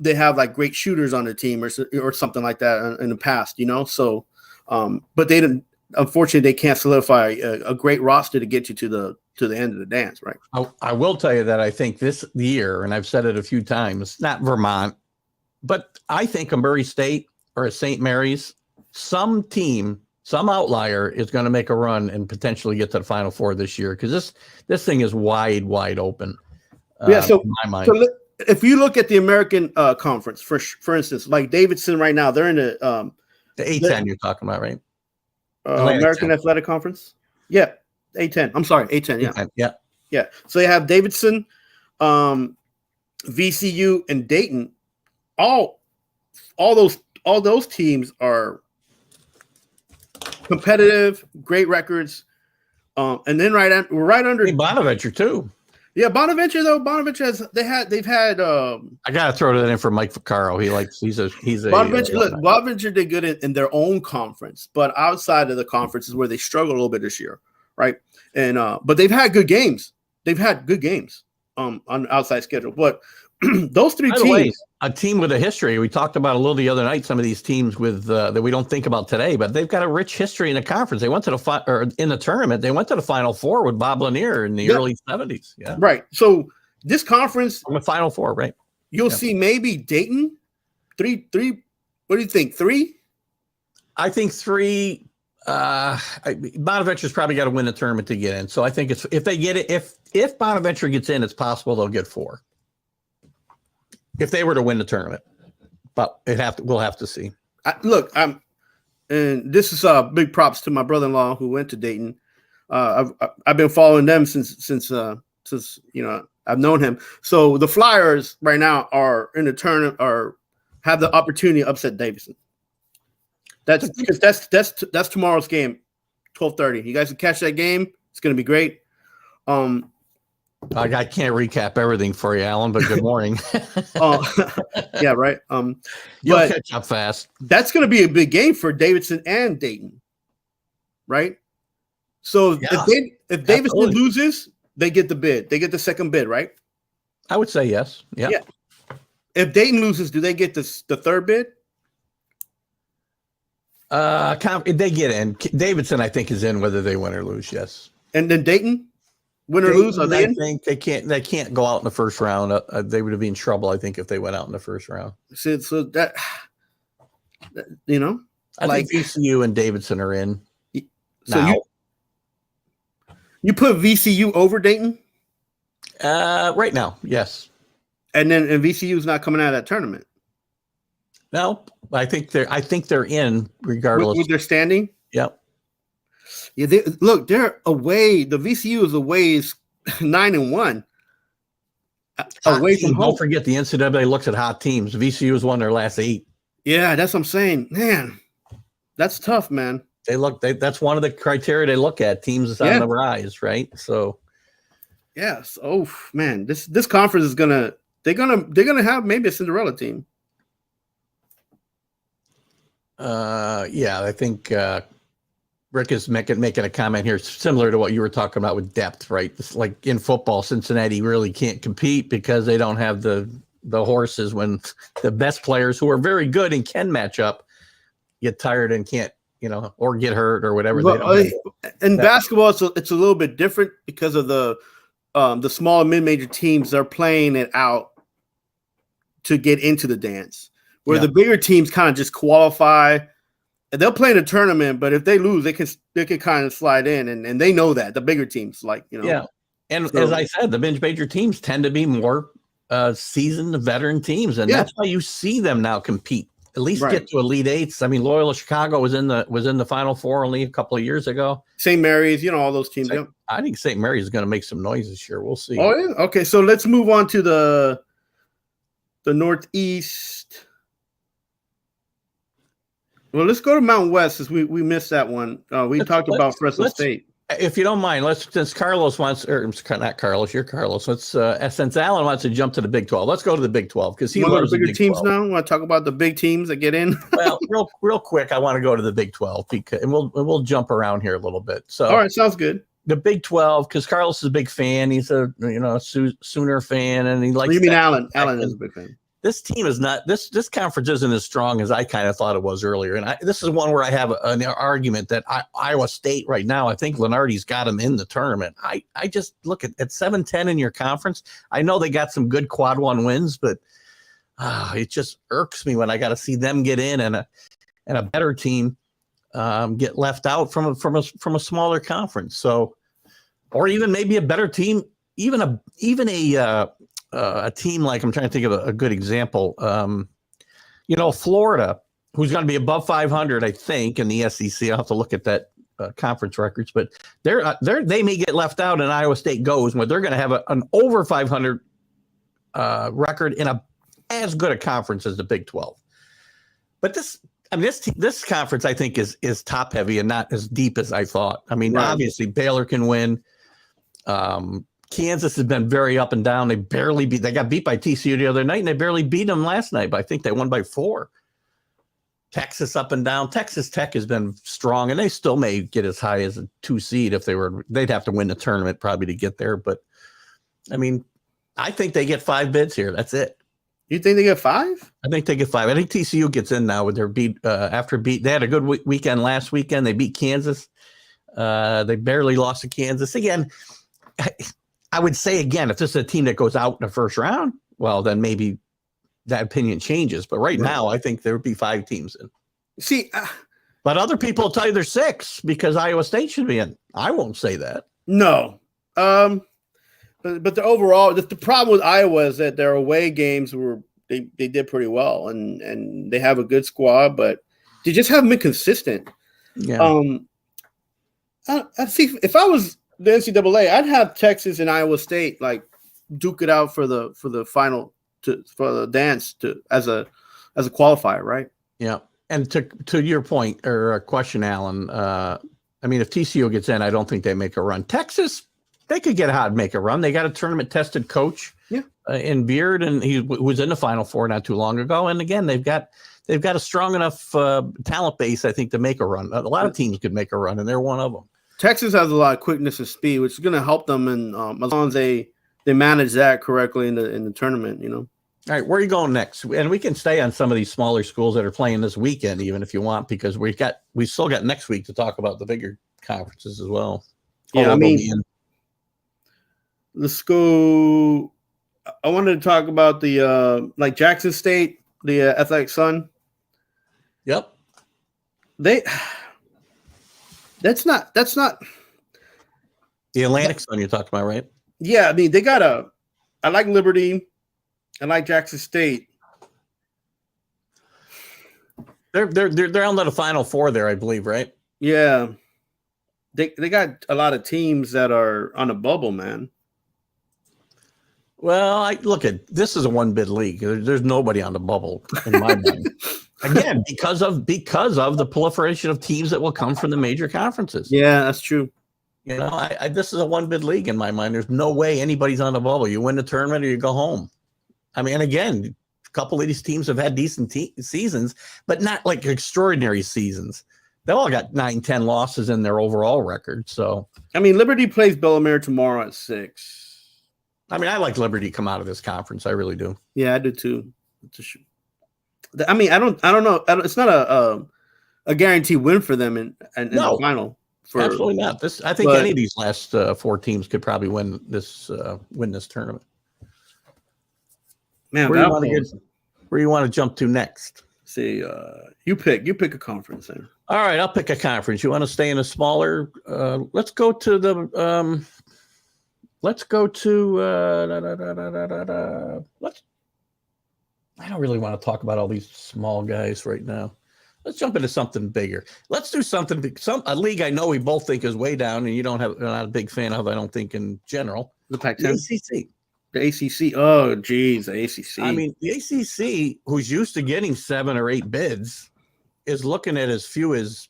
[SPEAKER 3] have like great shooters on the team or something like that in the past, So, but they didn't. Unfortunately, they can't solidify a great roster to get you to the end of the dance, right?
[SPEAKER 2] I will tell you that I think this year, and I've said it a few times, not Vermont, but I think a Murray State or a St. Mary's, some outlier is going to make a run and potentially get to the Final Four this year, because this thing is wide open.
[SPEAKER 3] So
[SPEAKER 2] in my mind.
[SPEAKER 3] So if you look at the American Conference, for instance, like Davidson right now, they're in the
[SPEAKER 2] A10 you're talking about, right?
[SPEAKER 3] American 10. Athletic Conference. Yeah, A10. I'm sorry, A10. Yeah,
[SPEAKER 2] A10,
[SPEAKER 3] yeah. So they have Davidson, VCU, and Dayton. All those teams are competitive, great records, and then we're right under
[SPEAKER 2] Bonaventure too.
[SPEAKER 3] Yeah, Bonaventure though. Bonaventure they've had.
[SPEAKER 2] I gotta throw that in for Mike Vaccaro. He's a
[SPEAKER 3] Bonaventure. Look, Bonaventure did good in their own conference, but outside of the conference is where they struggled a little bit this year, right? And but they've had good games. They've had good games on the outside schedule, but those 3 teams.
[SPEAKER 2] A team with a history. We talked about a little the other night. Some of these teams with that we don't think about today, but they've got a rich history in the conference. They went to in the tournament. They went to the Final Four with Bob Lanier in the early 70s. Yeah,
[SPEAKER 3] right. So this conference,
[SPEAKER 2] the Final Four, right?
[SPEAKER 3] You'll see maybe Dayton 3. What do you think? 3?
[SPEAKER 2] I think 3. Bonaventure's probably got to win the tournament to get in. So I think if they get it, if Bonaventure gets in, it's possible they'll get 4. If they were to win the tournament, but we'll have to see.
[SPEAKER 3] And this is big props to my brother-in-law who went to Dayton. I've been following them since I've known him. So the Flyers right now are in the tournament, or have the opportunity to upset Davidson. That's tomorrow's game, 12:30. You guys can catch that game. It's going to be great.
[SPEAKER 2] I can't recap everything for you, Alan, but good morning.
[SPEAKER 3] Yeah, right.
[SPEAKER 2] You'll catch up fast.
[SPEAKER 3] That's going to be a big game for Davidson and Dayton, right? So if Davidson loses, they get the bid. They get the second bid, right?
[SPEAKER 2] I would say yes. Yeah.
[SPEAKER 3] If Dayton loses, do they get the third bid?
[SPEAKER 2] They get in. Davidson, I think, is in whether they win or lose. Yes.
[SPEAKER 3] And then Dayton. Win or lose, are they in?
[SPEAKER 2] I think they can't go out in the first round. They would be in trouble, I think, if they went out in the first round.
[SPEAKER 3] So that
[SPEAKER 2] I
[SPEAKER 3] Like,
[SPEAKER 2] think VCU and Davidson are in
[SPEAKER 3] so
[SPEAKER 2] now.
[SPEAKER 3] you put VCU over Dayton,
[SPEAKER 2] Right now, yes.
[SPEAKER 3] and VCU is not coming out of that tournament.
[SPEAKER 2] No, I think they're in regardless.
[SPEAKER 3] With their standing.
[SPEAKER 2] Yep.
[SPEAKER 3] Yeah, they're away. The VCU is away is 9-1. Away from home.
[SPEAKER 2] Don't forget the NCAA looks at hot teams. VCU has won their last 8.
[SPEAKER 3] Yeah, that's what I'm saying. Man, that's tough, man.
[SPEAKER 2] That's one of the criteria they look at. Teams on the rise, right? So
[SPEAKER 3] yes. Oh man, this conference is they're gonna have maybe a Cinderella team.
[SPEAKER 2] Yeah, I think Rick is making a comment here similar to what you were talking about with depth, right? It's like in football, Cincinnati really can't compete because they don't have the horses when the best players who are very good and can match up get tired and can't, or get hurt or whatever.
[SPEAKER 3] In basketball, it's a little bit different because of the small and mid-major teams. They're playing it out to get into the dance, where the bigger teams kind of just qualify. They'll play in a tournament, but if they lose, they can kind of slide in, and they know that the bigger teams,
[SPEAKER 2] Yeah, and as I said, the mid-major teams tend to be more seasoned veteran teams, and that's why you see them now compete. At least get to Elite Eights. I mean, Loyola Chicago was in the Final Four only a couple of years ago.
[SPEAKER 3] St. Mary's, all those teams.
[SPEAKER 2] I think St. Mary's is going to make some noise this year. We'll see.
[SPEAKER 3] Oh yeah. Okay, so let's move on to the Northeast. Well, let's go to Mountain West since we missed that one. We talked about Fresno State.
[SPEAKER 2] If you don't mind, since Carlos wants, or not Carlos, you're Carlos. Since Alan wants to jump to the Big 12, let's go to the Big 12 because he loves
[SPEAKER 3] the bigger
[SPEAKER 2] Big
[SPEAKER 3] teams
[SPEAKER 2] 12.
[SPEAKER 3] now. Want to talk about the big teams that get in?
[SPEAKER 2] Well, real quick, I want to go to the Big 12 and we'll jump around here a little bit. So,
[SPEAKER 3] all right, sounds good.
[SPEAKER 2] The Big 12, because Carlos is a big fan. He's a Sooner fan, and he likes.
[SPEAKER 3] What do you mean, Alan? Alan is a big fan.
[SPEAKER 2] This team is not this conference isn't as strong as I kind of thought it was earlier, and this is one where I have an argument that Iowa State right now. I think Lenardi's got them in the tournament. I just look at 7-10 in your conference. I know they got some good quad one wins, but it just irks me when I got to see them get in and a better team get left out from a smaller conference. So, or even maybe a better team, even a team like, I'm trying to think of a good example. Florida, who's going to be above 500, I think, in the SEC. I'll have to look at that conference records, but they may get left out, and Iowa State goes where they're going to have an over 500 record in as good a conference as the Big 12. But this conference, I think, is top heavy and not as deep as I thought. I mean, obviously Baylor can win. Kansas has been very up and down. They got beat by TCU the other night, and they barely beat them last night, but I think they won by 4. Texas up and down. Texas Tech has been strong, and they still may get as high as a 2 seed if they'd have to win the tournament probably to get there. But I mean, I think they get 5 bids here. That's it.
[SPEAKER 3] You think they get 5?
[SPEAKER 2] I think they get 5. I think TCU gets in now with their beat they had a good weekend last weekend. They beat Kansas. They barely lost to Kansas. Again, I would say again, if this is a team that goes out in the first round, well, then maybe that opinion changes. But right now, I think there would be 5 teams in.
[SPEAKER 3] See,
[SPEAKER 2] but other people will tell you there's 6 because Iowa State should be in. I won't say that.
[SPEAKER 3] No. But the overall, the problem with Iowa is that their away games they did pretty well, and they have a good squad, but they just haven't been consistent.
[SPEAKER 2] Yeah.
[SPEAKER 3] I see. If I was the NCAA, I'd have Texas and Iowa State like duke it out for the final for the dance as a qualifier, right?
[SPEAKER 2] Yeah. And to your point or question, Alan, I mean, if TCU gets in, I don't think they make a run. Texas, they could get hot and make a run. They got a tournament tested coach in Beard, and he was in the Final Four not too long ago. And again, they've got a strong enough talent base, I think, to make a run. A lot of teams could make a run, and they're one of them.
[SPEAKER 3] Texas has a lot of quickness and speed, which is going to help them, and as long as they manage that correctly in the tournament, All
[SPEAKER 2] right, where are you going next? And we can stay on some of these smaller schools that are playing this weekend, even if you want, because we still got next week to talk about the bigger conferences as well.
[SPEAKER 3] Yeah, let's go. I wanted to talk about the like Jackson State, the Athletic Sun.
[SPEAKER 2] Yep.
[SPEAKER 3] They that's not
[SPEAKER 2] The Atlantic Sun you're talking about, right?
[SPEAKER 3] yeah, I mean they got I like Liberty, I like Jackson State.
[SPEAKER 2] They're on to the Final Four there, I believe, right?
[SPEAKER 3] Yeah. They got a lot of teams that are on a bubble, man.
[SPEAKER 2] Well, look at this is a one bid league. There's nobody on the bubble in my mind. Again, because of the proliferation of teams that will come from the major conferences.
[SPEAKER 3] Yeah, that's true.
[SPEAKER 2] You know, this is a one bid league in my mind. There's no way anybody's on the bubble. You win the tournament or you go home. I mean, again, a couple of these teams have had decent seasons, but not like extraordinary seasons. They all got 9-10 losses in their overall record. So, I
[SPEAKER 3] mean, Liberty plays Bellemere tomorrow at 6.
[SPEAKER 2] I mean, I like Liberty to come out of this conference. I really do.
[SPEAKER 3] Yeah, I do too. I mean, I don't know. It's not a guaranteed win for them in the final.
[SPEAKER 2] Absolutely not. I think any of these last 4 teams could probably win this tournament.
[SPEAKER 3] Man,
[SPEAKER 2] where you want to jump to next?
[SPEAKER 3] See, you pick a conference there.
[SPEAKER 2] All right, I'll pick a conference. You want to stay in a smaller? Let's go to the. I don't really want to talk about all these small guys right now. Let's jump into something bigger. Let's do a league I know we both think is way down, and you're not a big fan of. I don't think in general.
[SPEAKER 3] The Pac-10,
[SPEAKER 2] ACC.
[SPEAKER 3] The ACC. Oh, geez, the ACC.
[SPEAKER 2] I mean, the ACC, who's used to getting 7 or 8 bids, is looking at as few as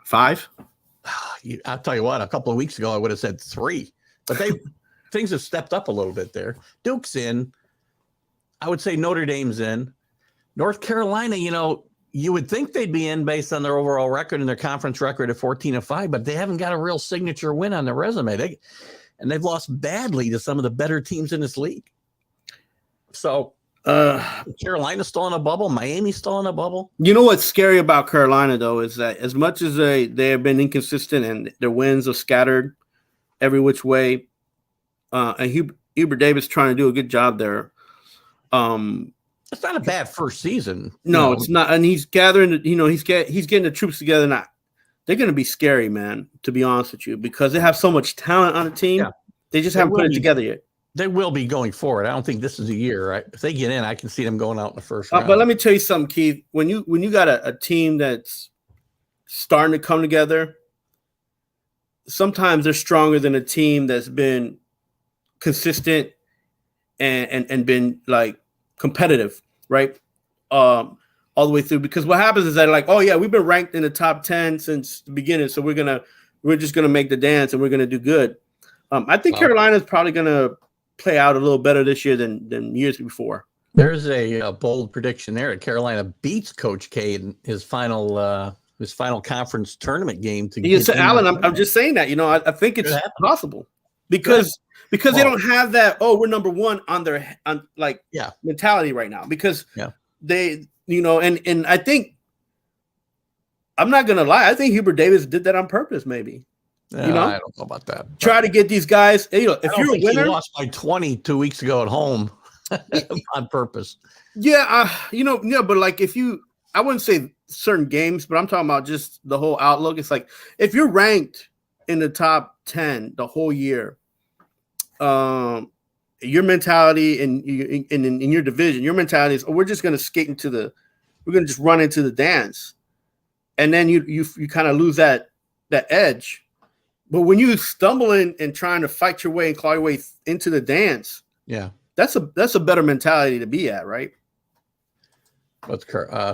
[SPEAKER 3] 5.
[SPEAKER 2] I'll tell you what. A couple of weeks ago, I would have said 3, but things have stepped up a little bit there. Duke's in. I would say Notre Dame's in. North Carolina, you would think they'd be in based on their overall record and their conference record of 14-5, but they haven't got a real signature win on their resume. They've lost badly to some of the better teams in this league. So Carolina's still in a bubble. Miami's still in a bubble.
[SPEAKER 3] You know what's scary about Carolina, though, is that as much as they have been inconsistent and their wins are scattered every which way, and Hubert Davis trying to do a good job there.
[SPEAKER 2] It's not a bad first season.
[SPEAKER 3] No, it's not. And he's gathering, he's getting the troops together now. They're going to be scary, man, to be honest with you, because they have so much talent on the team. Yeah. They just haven't put it together yet.
[SPEAKER 2] They will be going forward. I don't think this is a year, right? If they get in, I can see them going out in the first round.
[SPEAKER 3] But let me tell you something, Keith. When you got a team that's starting to come together, sometimes they're stronger than a team that's been consistent and been like competitive, right? All the way through. Because what happens is that like, oh yeah, we've been ranked in the top 10 since the beginning, so we're just gonna make the dance and we're gonna do good. I think Carolina's probably gonna play out a little better this year than years before.
[SPEAKER 2] There's a bold prediction there. Carolina beats Coach K in his final conference tournament game.
[SPEAKER 3] Alan, I'm just saying that. I think it's possible because they don't have that. Oh, we're number one on their mentality right now because they and I think I'm not gonna lie. I think Hubert Davis did that on purpose, maybe.
[SPEAKER 2] I don't know about that.
[SPEAKER 3] Try to get these guys. If you're a winner,
[SPEAKER 2] he lost by 20 2 weeks ago at home on purpose.
[SPEAKER 3] Yeah, but like I wouldn't say certain games, but I'm talking about just the whole outlook. It's like if you're ranked in the top 10 the whole year, your mentality in your division, your mentality is, we're just going to we're going to just run into the dance, and then you kind of lose that edge. But when you stumble in and trying to fight your way and claw your way into the dance, that's a better mentality to be at, right?
[SPEAKER 2] What's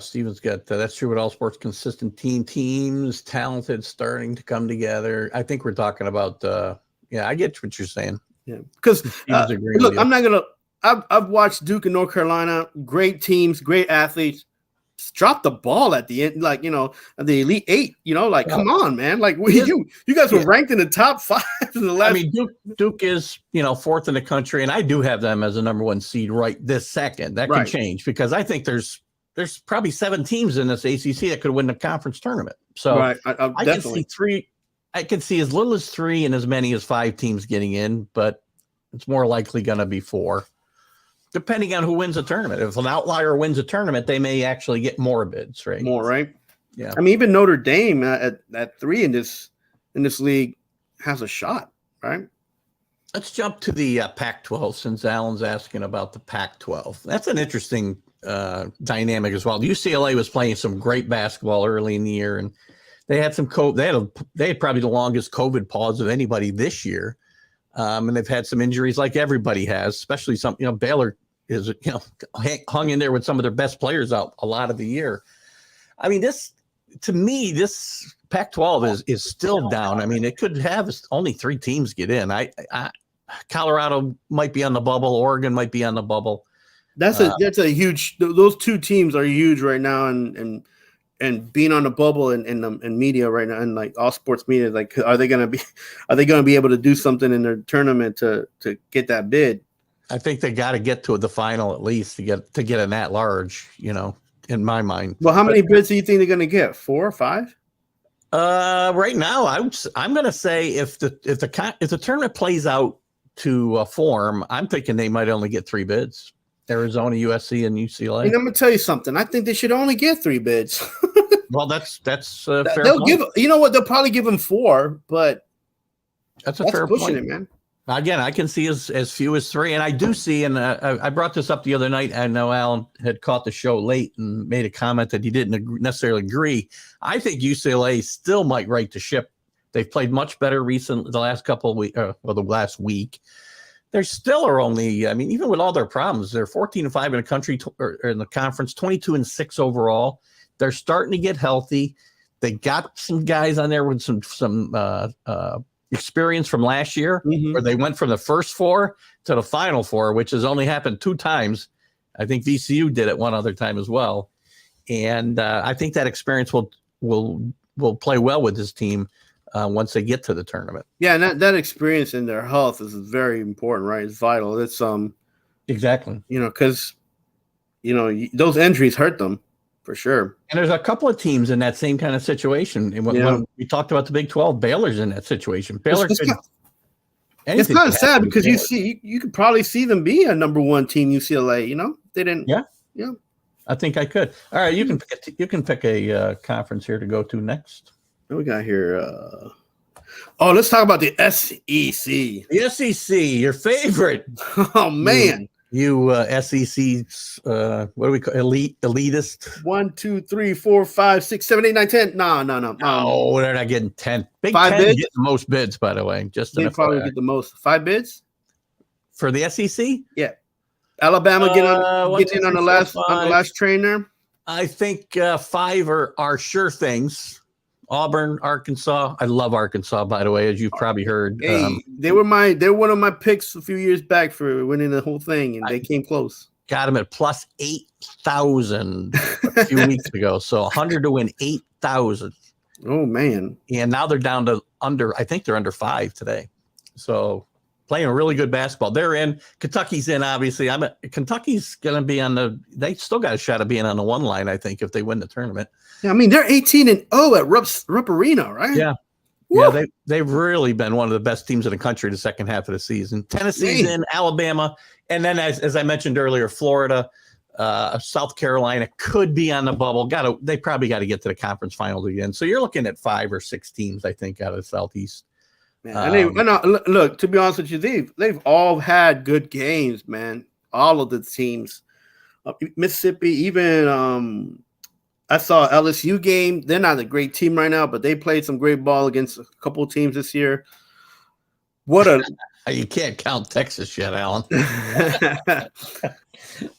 [SPEAKER 2] Steven's got that's true with all sports. Consistent teams, talented, starting to come together. I think we're talking about I get what you're saying.
[SPEAKER 3] Yeah, because look, I'm not gonna. I've watched Duke and North Carolina, great teams, great athletes. Drop the ball at the end, like the Elite 8. Come on, man! Like you guys were ranked in the top 5 in the last.
[SPEAKER 2] I mean, Duke is 4th in the country, and I do have them as a number 1 seed right this second. That can change because I think there's probably 7 teams in this ACC that could win the conference tournament. So
[SPEAKER 3] I
[SPEAKER 2] can see 3. I can see as little as 3 and as many as 5 teams getting in, but it's more likely going to be 4. Depending on who wins the tournament. If an outlier wins a tournament, they may actually get more bids, right?
[SPEAKER 3] More, right?
[SPEAKER 2] Yeah.
[SPEAKER 3] I mean, even Notre Dame at 3 in this league has a shot, right?
[SPEAKER 2] Let's jump to the Pac-12 since Alan's asking about the Pac-12. That's an interesting dynamic as well. UCLA was playing some great basketball early in the year, and they had some they had probably the longest COVID pause of anybody this year, and they've had some injuries like everybody has, especially some. Baylor is hung in there with some of their best players out a lot of the year. I mean, this Pac-12 is still down. I mean, it could have only 3 teams get in. Colorado might be on the bubble. Oregon might be on the bubble.
[SPEAKER 3] That's a huge. Those 2 teams are huge right now, and being on the bubble and media right now, and like all sports media, like are they gonna be able to do something in their tournament to get that bid?
[SPEAKER 2] I think they got to get to the final at least to get an at-large. In my mind.
[SPEAKER 3] Well, how many bids do you think they're gonna get? 4 or 5?
[SPEAKER 2] Right now, I'm going to say if the tournament plays out to form, I'm thinking they might only get 3 bids: Arizona, USC, and UCLA.
[SPEAKER 3] And I'm going to tell you something. I think they should only get 3 bids.
[SPEAKER 2] Well, that's fair.
[SPEAKER 3] They'll give. You know what? They'll probably give them 4, but
[SPEAKER 2] that's fair
[SPEAKER 3] pushing
[SPEAKER 2] point.
[SPEAKER 3] it, man.
[SPEAKER 2] Again, I can see as few as 3, and I do see. And I brought this up the other night. I know Alan had caught the show late and made a comment that he didn't necessarily agree. I think UCLA still might right the ship. They've played much better recently, the last couple of weeks, the last week. They still are only. I mean, even with all their problems, they're 14-5 in the country or in the conference, 22-6 overall. They're starting to get healthy. They got some guys on there with some experience from last year, where they went from the first 4 to the final 4, which has only happened 2 times. I think VCU did it one other time as well, and I think that experience will play well with this team once they get to the tournament.
[SPEAKER 3] Yeah, and that experience in their health is very important, right? It's vital. It's
[SPEAKER 2] exactly,
[SPEAKER 3] because those injuries hurt them. For sure.
[SPEAKER 2] And there's a couple of teams in that same kind of situation. And when we talked about the Big 12, Baylor's in that situation.
[SPEAKER 3] It's kind of sad because you could probably see them be a number 1 team, UCLA. They didn't. Yeah.
[SPEAKER 2] I think I could. All right, you can pick a conference here to go to next.
[SPEAKER 3] What we got here? Let's talk about the SEC.
[SPEAKER 2] The SEC, your favorite.
[SPEAKER 3] Oh man.
[SPEAKER 2] You SEC, what do we call elitist?
[SPEAKER 3] 1, 2, 3, 4, 5, 6, 7, 8, 9, 10. No.
[SPEAKER 2] Oh, they're not getting 10. Big
[SPEAKER 3] 5
[SPEAKER 2] 10
[SPEAKER 3] bids?
[SPEAKER 2] get the most bids, by the way.
[SPEAKER 3] They probably get the most. 5 bids
[SPEAKER 2] for the SEC.
[SPEAKER 3] Yeah, Alabama get in on the last train there.
[SPEAKER 2] I think 5 are sure things. Auburn, Arkansas. I love Arkansas, by the way, as you've probably heard.
[SPEAKER 3] Hey, they were one of my picks a few years back for winning the whole thing, and they came close.
[SPEAKER 2] Got them at plus 8,000 a few weeks ago. So 100 to win 8,000.
[SPEAKER 3] Oh man!
[SPEAKER 2] And now they're down to under. I think they're under 5 today. So playing a really good basketball. They're in. Kentucky's in. Obviously, Kentucky's going to be on the. They still got a shot of being on the 1 line. I think if they win the tournament.
[SPEAKER 3] Yeah, I mean they're 18-0 at Rupp Arena, right?
[SPEAKER 2] Yeah. Woo! Yeah, they've really been one of the best teams in the country the second half of the season. Tennessee's in, Alabama, and then as I mentioned earlier, Florida, South Carolina could be on the bubble. They probably got to get to the conference finals again. So you're looking at 5 or 6 teams, I think, out of the Southeast.
[SPEAKER 3] Man, look, to be honest with you, they've all had good games, man. All of the teams, Mississippi, even I saw LSU game. They're not a great team right now, but they played some great ball against a couple of teams this year.
[SPEAKER 2] You can't count Texas yet, Alan.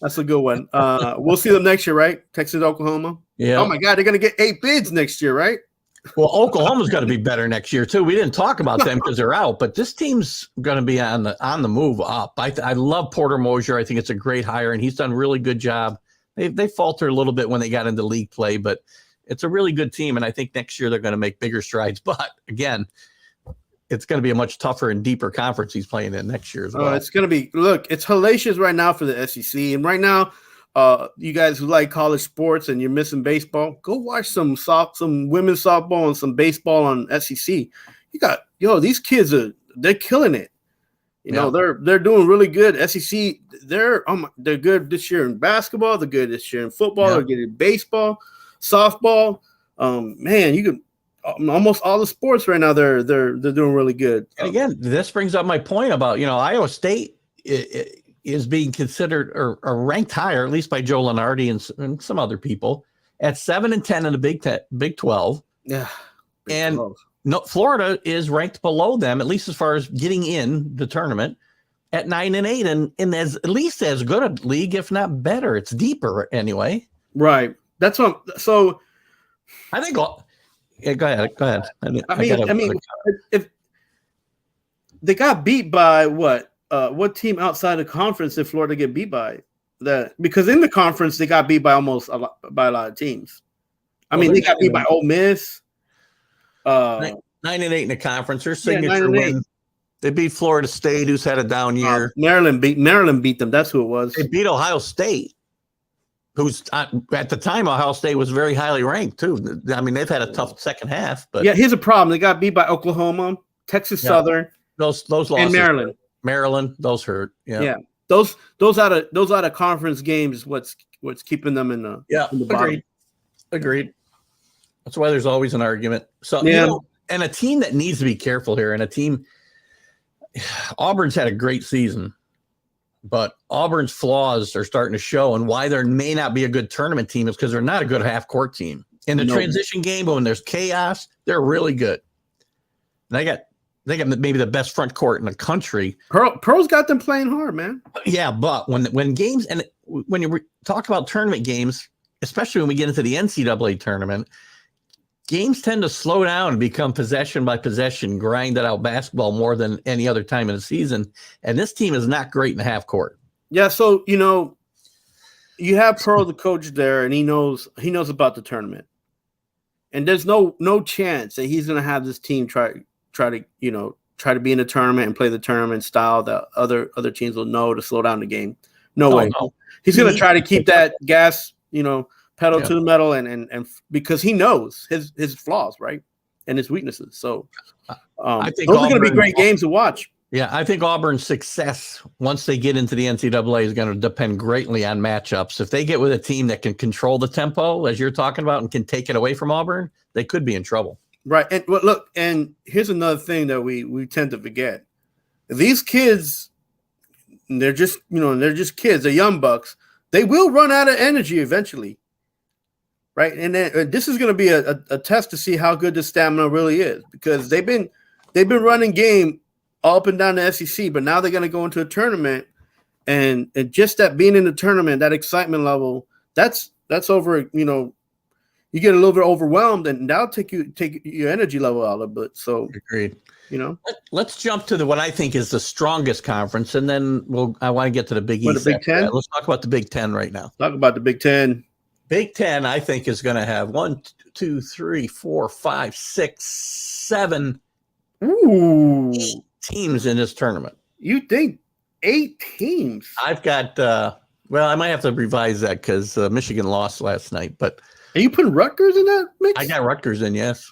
[SPEAKER 3] That's a good one. We'll see them next year, right? Texas, Oklahoma.
[SPEAKER 2] Yeah.
[SPEAKER 3] Oh my God, they're gonna get 8 bids next year, right?
[SPEAKER 2] Well, Oklahoma's got to be better next year too. We didn't talk about them because they're out, but this team's going to be on the move up. I love Porter Moser. I think it's a great hire, and he's done a really good job. They faltered a little bit when they got into league play, but it's a really good team, and I think next year they're going to make bigger strides. But again, it's going to be a much tougher and deeper conference he's playing in next year as well.
[SPEAKER 3] It's going to be. Look, it's hellacious right now for the SEC, and right now. You guys who like college sports and you're missing baseball, go watch some women's softball and some baseball on SEC. You got these kids they're killing it. They're doing really good. SEC they're good this year in basketball. They're good this year in football. They're good in baseball, softball. Man, you could almost all the sports right now. They're doing really good.
[SPEAKER 2] And again, this brings up my point about Iowa State is being considered or ranked higher, at least by Joe Lunardi and some other people, at 7-10 in the Big 12.
[SPEAKER 3] Yeah,
[SPEAKER 2] and 12. No, Florida is ranked below them, at least as far as getting in the tournament, at 9-8, and as at least as good a league, if not better. It's deeper anyway.
[SPEAKER 3] Right. That's what. So
[SPEAKER 2] I think. Yeah, go ahead.
[SPEAKER 3] I mean, if they got beat by what team outside the conference did Florida get beat by? That because in the conference they got beat by a lot of teams. They got beat by Ole Miss.
[SPEAKER 2] 9-8 in the conference. Their signature win. They beat Florida State, who's had a down year.
[SPEAKER 3] Maryland beat them. That's who it was.
[SPEAKER 2] They beat Ohio State, who's at the time Ohio State was very highly ranked too. I mean, they've had a tough second half. But
[SPEAKER 3] yeah, here's a problem: they got beat by Oklahoma, Texas Southern,
[SPEAKER 2] those losses,
[SPEAKER 3] and Maryland.
[SPEAKER 2] Maryland, those hurt. Yeah.
[SPEAKER 3] Those out of conference games is what's keeping them in the bottom.
[SPEAKER 2] Agreed. That's why there's always an argument. So and a team that needs to be careful here, and a team. Auburn's had a great season, but Auburn's flaws are starting to show, and why there may not be a good tournament team is because they're not a good half-court team. In the transition game, when there's chaos, they're really good. And they got maybe the best front court in the country.
[SPEAKER 3] Pearl's got them playing hard, man.
[SPEAKER 2] Yeah, but when games, and when you talk about tournament games, especially when we get into the NCAA tournament, games tend to slow down and become possession by possession, grinded out basketball more than any other time in the season. And this team is not great in the half court.
[SPEAKER 3] Yeah, so you have Pearl, the coach there, and he knows about the tournament. And there's no chance that he's going to have this team try to be in the tournament and play the tournament style that other teams will know to slow down the game. No way. No. He's going to try to keep that gas, pedal to the metal, and because he knows his flaws, right, and his weaknesses. So
[SPEAKER 2] I think
[SPEAKER 3] those are going to be great games to watch.
[SPEAKER 2] Yeah, I think Auburn's success once they get into the NCAA is going to depend greatly on matchups. If they get with a team that can control the tempo, as you're talking about, and can take it away from Auburn, they could be in trouble.
[SPEAKER 3] Right, and look, and here's another thing that we tend to forget: these kids, they're just kids, they're young bucks. They will run out of energy eventually. Right, and then this is going to be a test to see how good the stamina really is, because they've been running game all up and down the SEC, but now they're going to go into a tournament, and just that being in the tournament, that excitement level, that's over. You get a little bit overwhelmed, and that'll take your energy level out a bit. So
[SPEAKER 2] agreed.
[SPEAKER 3] Let's
[SPEAKER 2] jump to what I think is the strongest conference, and then I want to get to the Big East.
[SPEAKER 3] The Big Ten.
[SPEAKER 2] Let's talk about the Big Ten right now.
[SPEAKER 3] Talk about the Big Ten.
[SPEAKER 2] Big Ten, I think, is going to have 1, 2, 3, 4, 5, 6, 7, 8 teams in this tournament.
[SPEAKER 3] You think 8 teams?
[SPEAKER 2] I've got, I might have to revise that because Michigan lost last night. But
[SPEAKER 3] are you putting Rutgers in that mix?
[SPEAKER 2] I got Rutgers in, yes.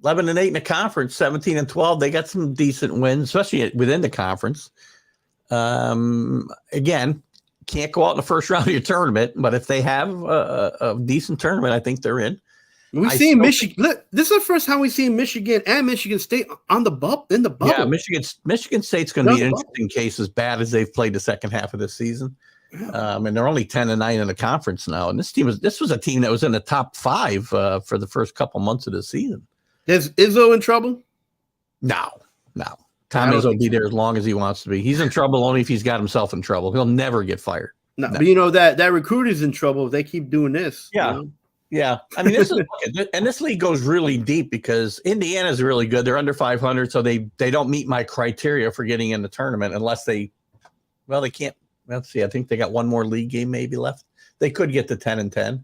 [SPEAKER 2] 11-8 in the conference, 17-12. They got some decent wins, especially within the conference. Again, can't go out in the first round of your tournament, but if they have a decent tournament, I think they're in.
[SPEAKER 3] We've seen Michigan. Look, this is the first time we've seen Michigan and Michigan State in the bubble.
[SPEAKER 2] Yeah, Michigan State's going to be an interesting case, as bad as they've played the second half of the season. And they're only 10-9 in the conference now. And this was a team that was in the top 5 for the first couple months of the season.
[SPEAKER 3] Is Izzo in trouble?
[SPEAKER 2] No. Tom Izzo will be there as long as he wants to be. He's in trouble only if he's got himself in trouble. He'll never get fired.
[SPEAKER 3] No. But that recruiter's in trouble if they keep doing this.
[SPEAKER 2] Yeah. Yeah. I mean, this league goes really deep because Indiana's really good. They're under 500, so they don't meet my criteria for getting in the tournament unless they can't. Let's see. I think they got one more league game maybe left. They could get to 10-10.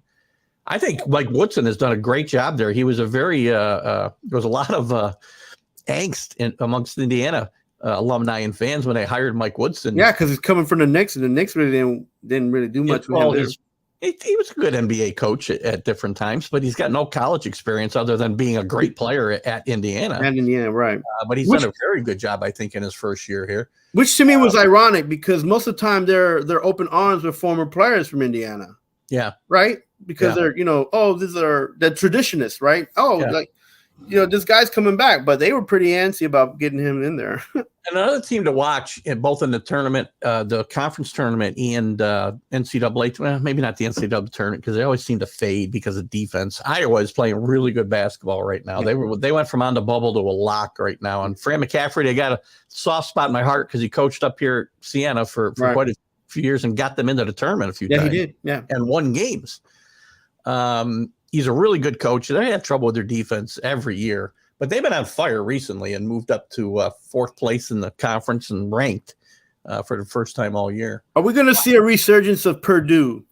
[SPEAKER 2] I think Mike Woodson has done a great job there. He was there was a lot of angst amongst Indiana alumni and fans when they hired Mike Woodson.
[SPEAKER 3] Yeah, because he's coming from the Knicks, and the Knicks really didn't really do much with him.
[SPEAKER 2] He was a good NBA coach at different times, but he's got no college experience other than being a great player at Indiana.
[SPEAKER 3] And Indiana, right.
[SPEAKER 2] But he's done a very good job, I think, in his first year here.
[SPEAKER 3] Which to me was ironic because most of the time they're open arms with former players from Indiana.
[SPEAKER 2] Yeah.
[SPEAKER 3] Right? because they're, these are the traditionists, right?
[SPEAKER 2] Yeah.
[SPEAKER 3] This guy's coming back, but they were pretty antsy about getting him in there.
[SPEAKER 2] Another team to watch, both in the tournament, the conference tournament and NCAA. Well, maybe not the NCAA tournament because they always seem to fade because of defense. Iowa is playing really good basketball right now.
[SPEAKER 3] Yeah.
[SPEAKER 2] They went from on the bubble to a lock right now. And Fran McCaffrey, they got a soft spot in my heart because he coached up here at Siena for quite a few years and got them into the tournament a few times.
[SPEAKER 3] Yeah, he did. Yeah,
[SPEAKER 2] and won games. He's a really good coach. They had trouble with their defense every year. But they've been on fire recently and moved up to fourth place in the conference and ranked for the first time all year.
[SPEAKER 3] Are we going to see a resurgence of Purdue?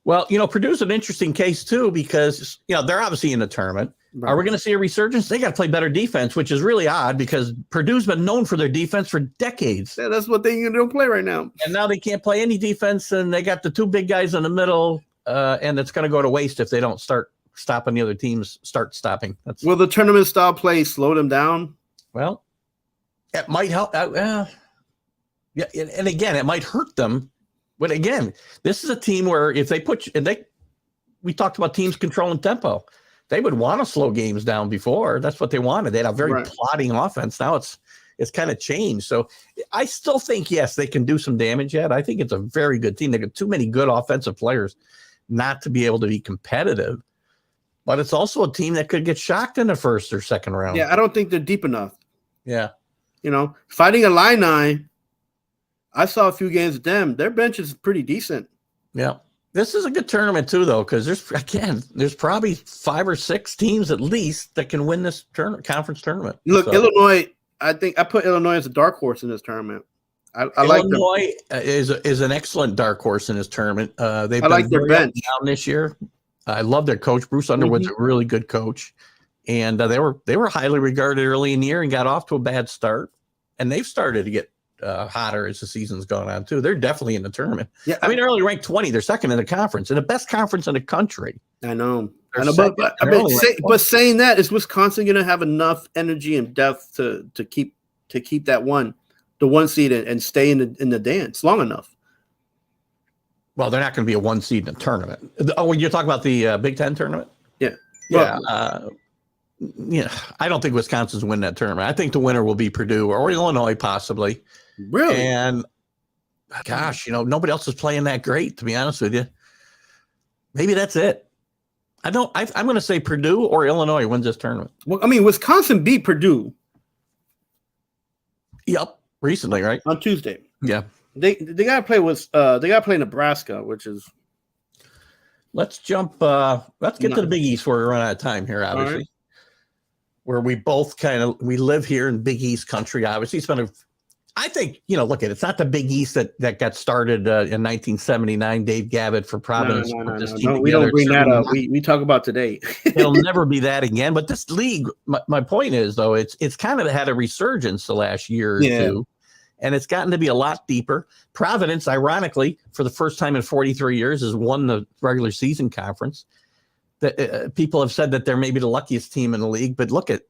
[SPEAKER 2] Well, Purdue's an interesting case too because they're obviously in the tournament. Right. Are we going to see a resurgence? They got to play better defense, which is really odd because Purdue's been known for their defense for decades.
[SPEAKER 3] Yeah, that's what they don't play right now.
[SPEAKER 2] And now they can't play any defense, and they got the two big guys in the middle, and it's going to go to waste if they don't start stopping the other teams. Will the tournament style play slow them down? Well, it might help. Yeah, and again, it might hurt them. But again, this is a team where if they we talked about teams controlling tempo. They would want to slow games down before. That's what they wanted. They had a very plodding offense. Now it's kind of changed. So I still think, yes, they can do some damage yet. I think it's a very good team. They got too many good offensive players not to be able to be competitive. But it's also a team that could get shocked in the first or second round.
[SPEAKER 3] Yeah, I don't think they're deep enough.
[SPEAKER 2] Yeah.
[SPEAKER 3] Fighting Illini, I saw a few games with them. Their bench is pretty decent.
[SPEAKER 2] Yeah. This is a good tournament too, though, because there's probably 5 or 6 teams at least that can win this conference tournament.
[SPEAKER 3] Look, Illinois. I think I put Illinois as a dark horse in this tournament.
[SPEAKER 2] Illinois is an excellent dark horse in this tournament. I
[SPEAKER 3] like their bench
[SPEAKER 2] down this year. I love their coach. Bruce Underwood's a really good coach, and they were highly regarded early in the year and got off to a bad start, and they've started to get hotter as the season's gone on too. They're definitely in the tournament. Yeah, they're only ranked 20. They're second in the conference, in the best conference in the country.
[SPEAKER 3] I know. But saying that, is Wisconsin going to have enough energy and depth to keep that the one seed and stay in the dance long enough?
[SPEAKER 2] Well, they're not going to be a 1 seed in the tournament. Oh, you're talking about the Big Ten tournament?
[SPEAKER 3] Yeah.
[SPEAKER 2] I don't think Wisconsin's win that tournament. I think the winner will be Purdue or Illinois, possibly.
[SPEAKER 3] Really?
[SPEAKER 2] And gosh, nobody else is playing that great, to be honest with you. Maybe that's it. I'm going to say Purdue or Illinois wins this tournament.
[SPEAKER 3] Well, I mean, Wisconsin beat Purdue.
[SPEAKER 2] Yep, recently, right?
[SPEAKER 3] On Tuesday.
[SPEAKER 2] Yeah.
[SPEAKER 3] They got to play Nebraska, which is.
[SPEAKER 2] Let's jump. Let's get to the Big East where we're running out of time here, obviously. Right. Where we both we live here in Big East country. Obviously, I think, look at it. It's not the Big East that got started in 1979. Dave Gavitt for Providence.
[SPEAKER 3] No, we don't bring that up. We talk about today.
[SPEAKER 2] It'll never be that again. But this league, my point is, though, it's kind of had a resurgence the last year or two. And it's gotten to be a lot deeper. Providence, ironically, for the first time in 43 years, has won the regular season conference. People have said that they're maybe the luckiest team in the league. But look at,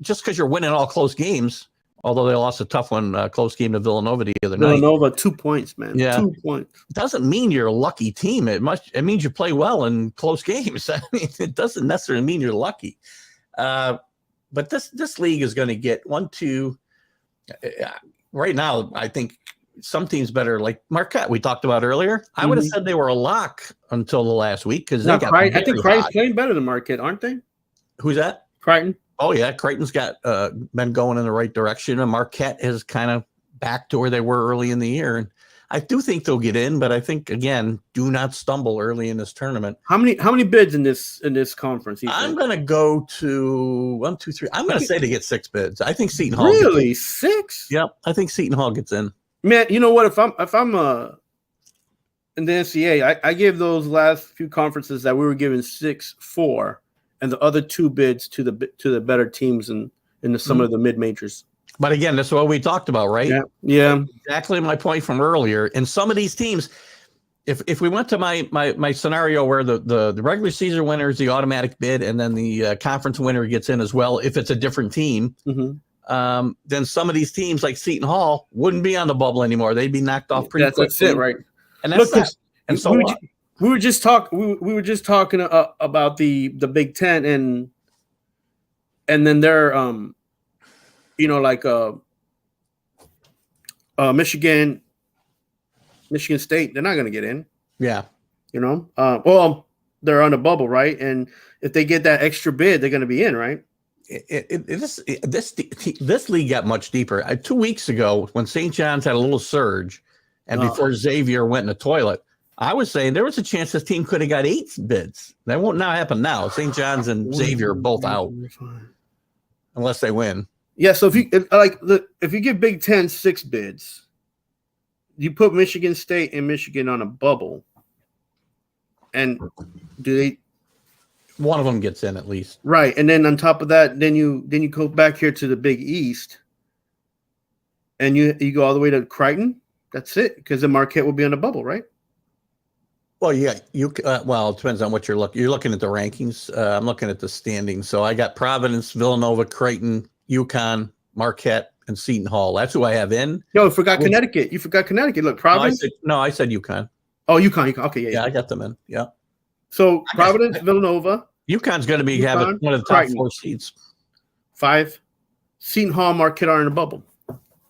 [SPEAKER 2] just because you're winning all close games, although they lost a tough one, close game to Villanova the other night.
[SPEAKER 3] Villanova, 2 points, man. Yeah. 2 points.
[SPEAKER 2] Doesn't mean you're a lucky team. It means you play well in close games. I mean, it doesn't necessarily mean you're lucky. But this league is going to get 1, 2. Right now, I think some teams better, like Marquette, we talked about earlier. I would have said they were a lock until the last week because I
[SPEAKER 3] think Creighton's playing better than Marquette, aren't they?
[SPEAKER 2] Who's that?
[SPEAKER 3] Creighton.
[SPEAKER 2] Oh yeah, Creighton's got been going in the right direction, and Marquette is kind of back to where they were early in the year. And I do think they'll get in, but I think again, do not stumble early in this tournament.
[SPEAKER 3] How many bids in this conference?
[SPEAKER 2] I'm going to go to 1, 2, 3. I'm going to say they get 6 bids. I think Seton Hall.
[SPEAKER 3] Really, 6?
[SPEAKER 2] Yep, I think Seton Hall gets in.
[SPEAKER 3] Man, you know what? If I'm in the NCAA, I gave those last few conferences that we were giving 6, 4, and the other 2 bids to the better teams in some of the mid majors.
[SPEAKER 2] But again, that's what we talked about, right?
[SPEAKER 3] Yeah.
[SPEAKER 2] Exactly my point from earlier. And some of these teams, if we went to my scenario where the regular season winner is the automatic bid, and then the conference winner gets in as well, if it's a different team, then some of these teams like Seton Hall wouldn't be on the bubble anymore. They'd be knocked off pretty quickly.
[SPEAKER 3] That's it, right?
[SPEAKER 2] And that's
[SPEAKER 3] We were just talking about the Big Ten and then they're like Michigan State. They're not going to get in.
[SPEAKER 2] Yeah.
[SPEAKER 3] Well, they're on a bubble, right? And if they get that extra bid, they're going to be in, right?
[SPEAKER 2] This league got much deeper. 2 weeks ago, when St. John's had a little surge, and before Xavier went in the toilet, I was saying there was a chance this team could have got 8 bids. That won't now happen now. St. John's and Xavier are both out, unless they win.
[SPEAKER 3] Yeah. So if you give Big Ten 6 bids, you put Michigan State and Michigan on a bubble, and do they?
[SPEAKER 2] One of them gets in at least,
[SPEAKER 3] right? And then on top of that, then you go back here to the Big East, and you go all the way to Crichton. That's it, because the Marquette will be on the bubble, right?
[SPEAKER 2] Well, yeah, well, it depends on what you're looking. You're looking at the rankings. I'm looking at the standings. So I got Providence, Villanova, Creighton, UConn, Marquette, and Seton Hall. That's who I have in.
[SPEAKER 3] No, Connecticut. You forgot Connecticut. Look, Providence.
[SPEAKER 2] No, I said UConn.
[SPEAKER 3] Oh, UConn. Okay,
[SPEAKER 2] yeah, I got them in. Yeah.
[SPEAKER 3] So Providence, Villanova.
[SPEAKER 2] UConn's going to be having one of the top Creighton. 4 seeds.
[SPEAKER 3] 5. Seton Hall, Marquette are in the bubble.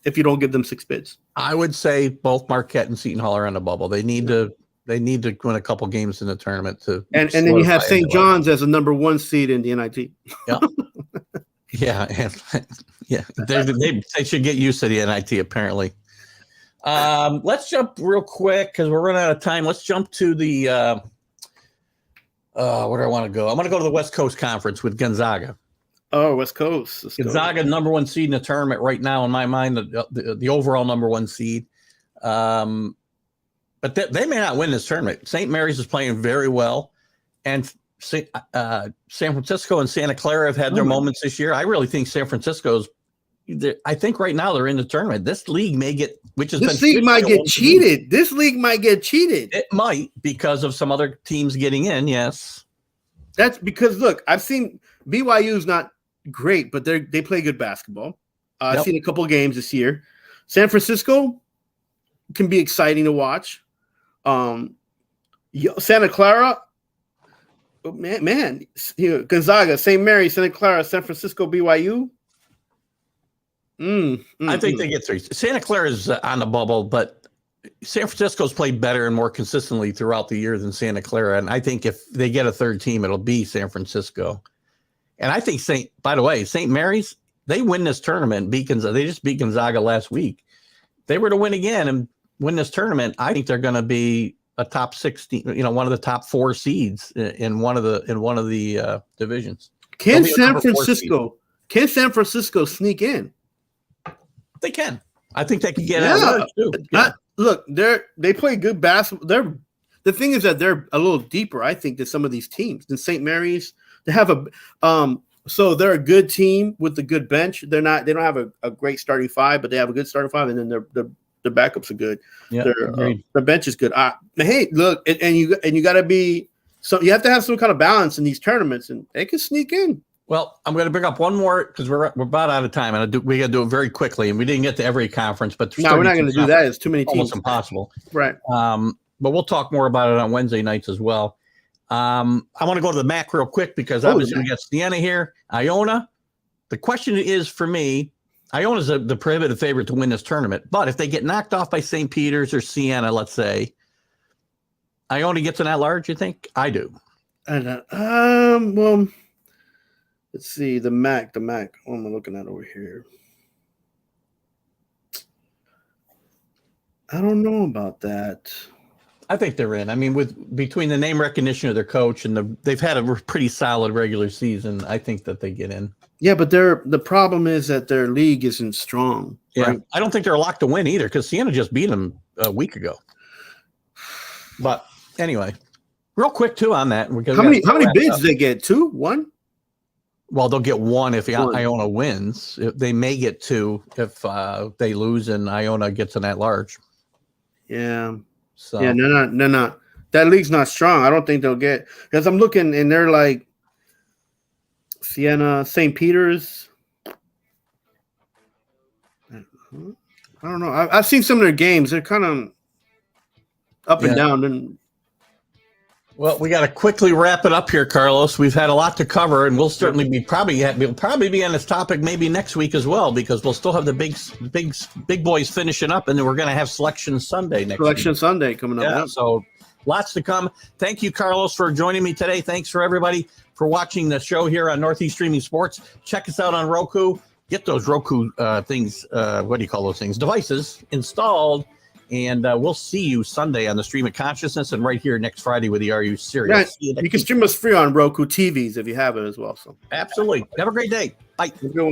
[SPEAKER 3] If you don't give them 6 bids,
[SPEAKER 2] I would say both Marquette and Seton Hall are in the bubble. They need to win a couple games in the tournament to.
[SPEAKER 3] And then you have St. John's as a number 1 seed in the NIT.
[SPEAKER 2] Yeah. Yeah, yeah. They should get used to the NIT apparently. Let's jump real quick because we're running out of time. Let's jump to the. Where do I want to go? I want to go to the West Coast Conference with Gonzaga.
[SPEAKER 3] Oh, West Coast.
[SPEAKER 2] Gonzaga, number 1 seed in the tournament right now, in my mind, the overall number 1 seed. But they may not win this tournament. St. Mary's is playing very well, and San Francisco and Santa Clara have had their moments this year. I really think San Francisco's. I think right now they're in the tournament. This league may get, this
[SPEAKER 3] league might get cheated. This league might get cheated.
[SPEAKER 2] It might because of some other teams getting in. Yes,
[SPEAKER 3] that's because look, I've seen BYU's not great, but they play good basketball. I've seen a couple of games this year. San Francisco can be exciting to watch. Santa Clara, man, Gonzaga, St. Mary, Santa Clara, San Francisco, BYU.
[SPEAKER 2] I think they get 3. Santa Clara is on the bubble, but San Francisco's played better and more consistently throughout the year than Santa Clara. And I think if they get a 3rd team, it'll be San Francisco. And I think St. Mary's, they win this tournament. They just beat Gonzaga last week. If they were to win again and win this tournament, I think they're going to be a top 16, one of the top 4 seeds in one of the divisions.
[SPEAKER 3] Can San Francisco sneak in?
[SPEAKER 2] They can. I think they can get out too. Yeah.
[SPEAKER 3] Look, they play good basketball. The thing is that they're a little deeper, I think, than some of these teams. Than St. Mary's, they have so they're a good team with a good bench. They don't have a great starting 5, but they have a good starting 5, and then their backups are good.
[SPEAKER 2] Yeah,
[SPEAKER 3] their bench is good. Hey, look, and you got to be you have to have some kind of balance in these tournaments, and they can sneak in.
[SPEAKER 2] Well, I'm going to bring up one more because we're about out of time, and we got to do it very quickly. And we didn't get to every conference, but
[SPEAKER 3] no, we're not going to do that. It's too many teams.
[SPEAKER 2] Almost impossible,
[SPEAKER 3] right?
[SPEAKER 2] But we'll talk more about it on Wednesday nights as well. I want to go to the MAC real quick because obviously we got Siena here, Iona. The question is for me, Iona's the prohibitive favorite to win this tournament, but if they get knocked off by St. Peter's or Siena, let's say, Iona gets an at-large. You think? I do.
[SPEAKER 3] Well. Let's see, the MAC. What am I looking at over here? I don't know about that.
[SPEAKER 2] I think they're in. I mean, between the name recognition of their coach and they've had a pretty solid regular season, I think that they get in.
[SPEAKER 3] Yeah, but the problem is that their league isn't strong.
[SPEAKER 2] Yeah,
[SPEAKER 3] right?
[SPEAKER 2] I don't think they're locked to win either because Siena just beat them a week ago. But anyway, real quick too on that.
[SPEAKER 3] How many bids did they get? 2? 1?
[SPEAKER 2] Well, they'll get 1 if Iona wins. They may get 2 if they lose and Iona gets an at-large.
[SPEAKER 3] Yeah.
[SPEAKER 2] So
[SPEAKER 3] yeah, no. That league's not strong. I don't think they'll get because I'm looking and they're like Siena, St. Peter's. I don't know. I don't know. I've seen some of their games. They're kind of up and down. And
[SPEAKER 2] Well, we got to quickly wrap it up here, Carlos. We've had a lot to cover, and we'll certainly be we'll probably be on this topic maybe next week as well, because we'll still have the big boys finishing up, and then we're going to have Selection Sunday next week.
[SPEAKER 3] Selection Sunday coming up.
[SPEAKER 2] Yeah, so lots to come. Thank you, Carlos, for joining me today. Thanks for everybody for watching the show here on Northeast Streaming Sports. Check us out on Roku. Get those Roku things. What do you call those things? Devices installed. And we'll see you Sunday on the Stream of Consciousness, and right here next Friday with the Are You Serious?
[SPEAKER 3] Yeah, you can stream us free on Roku TVs if you have it as well. So
[SPEAKER 2] absolutely. Have a great day. Bye.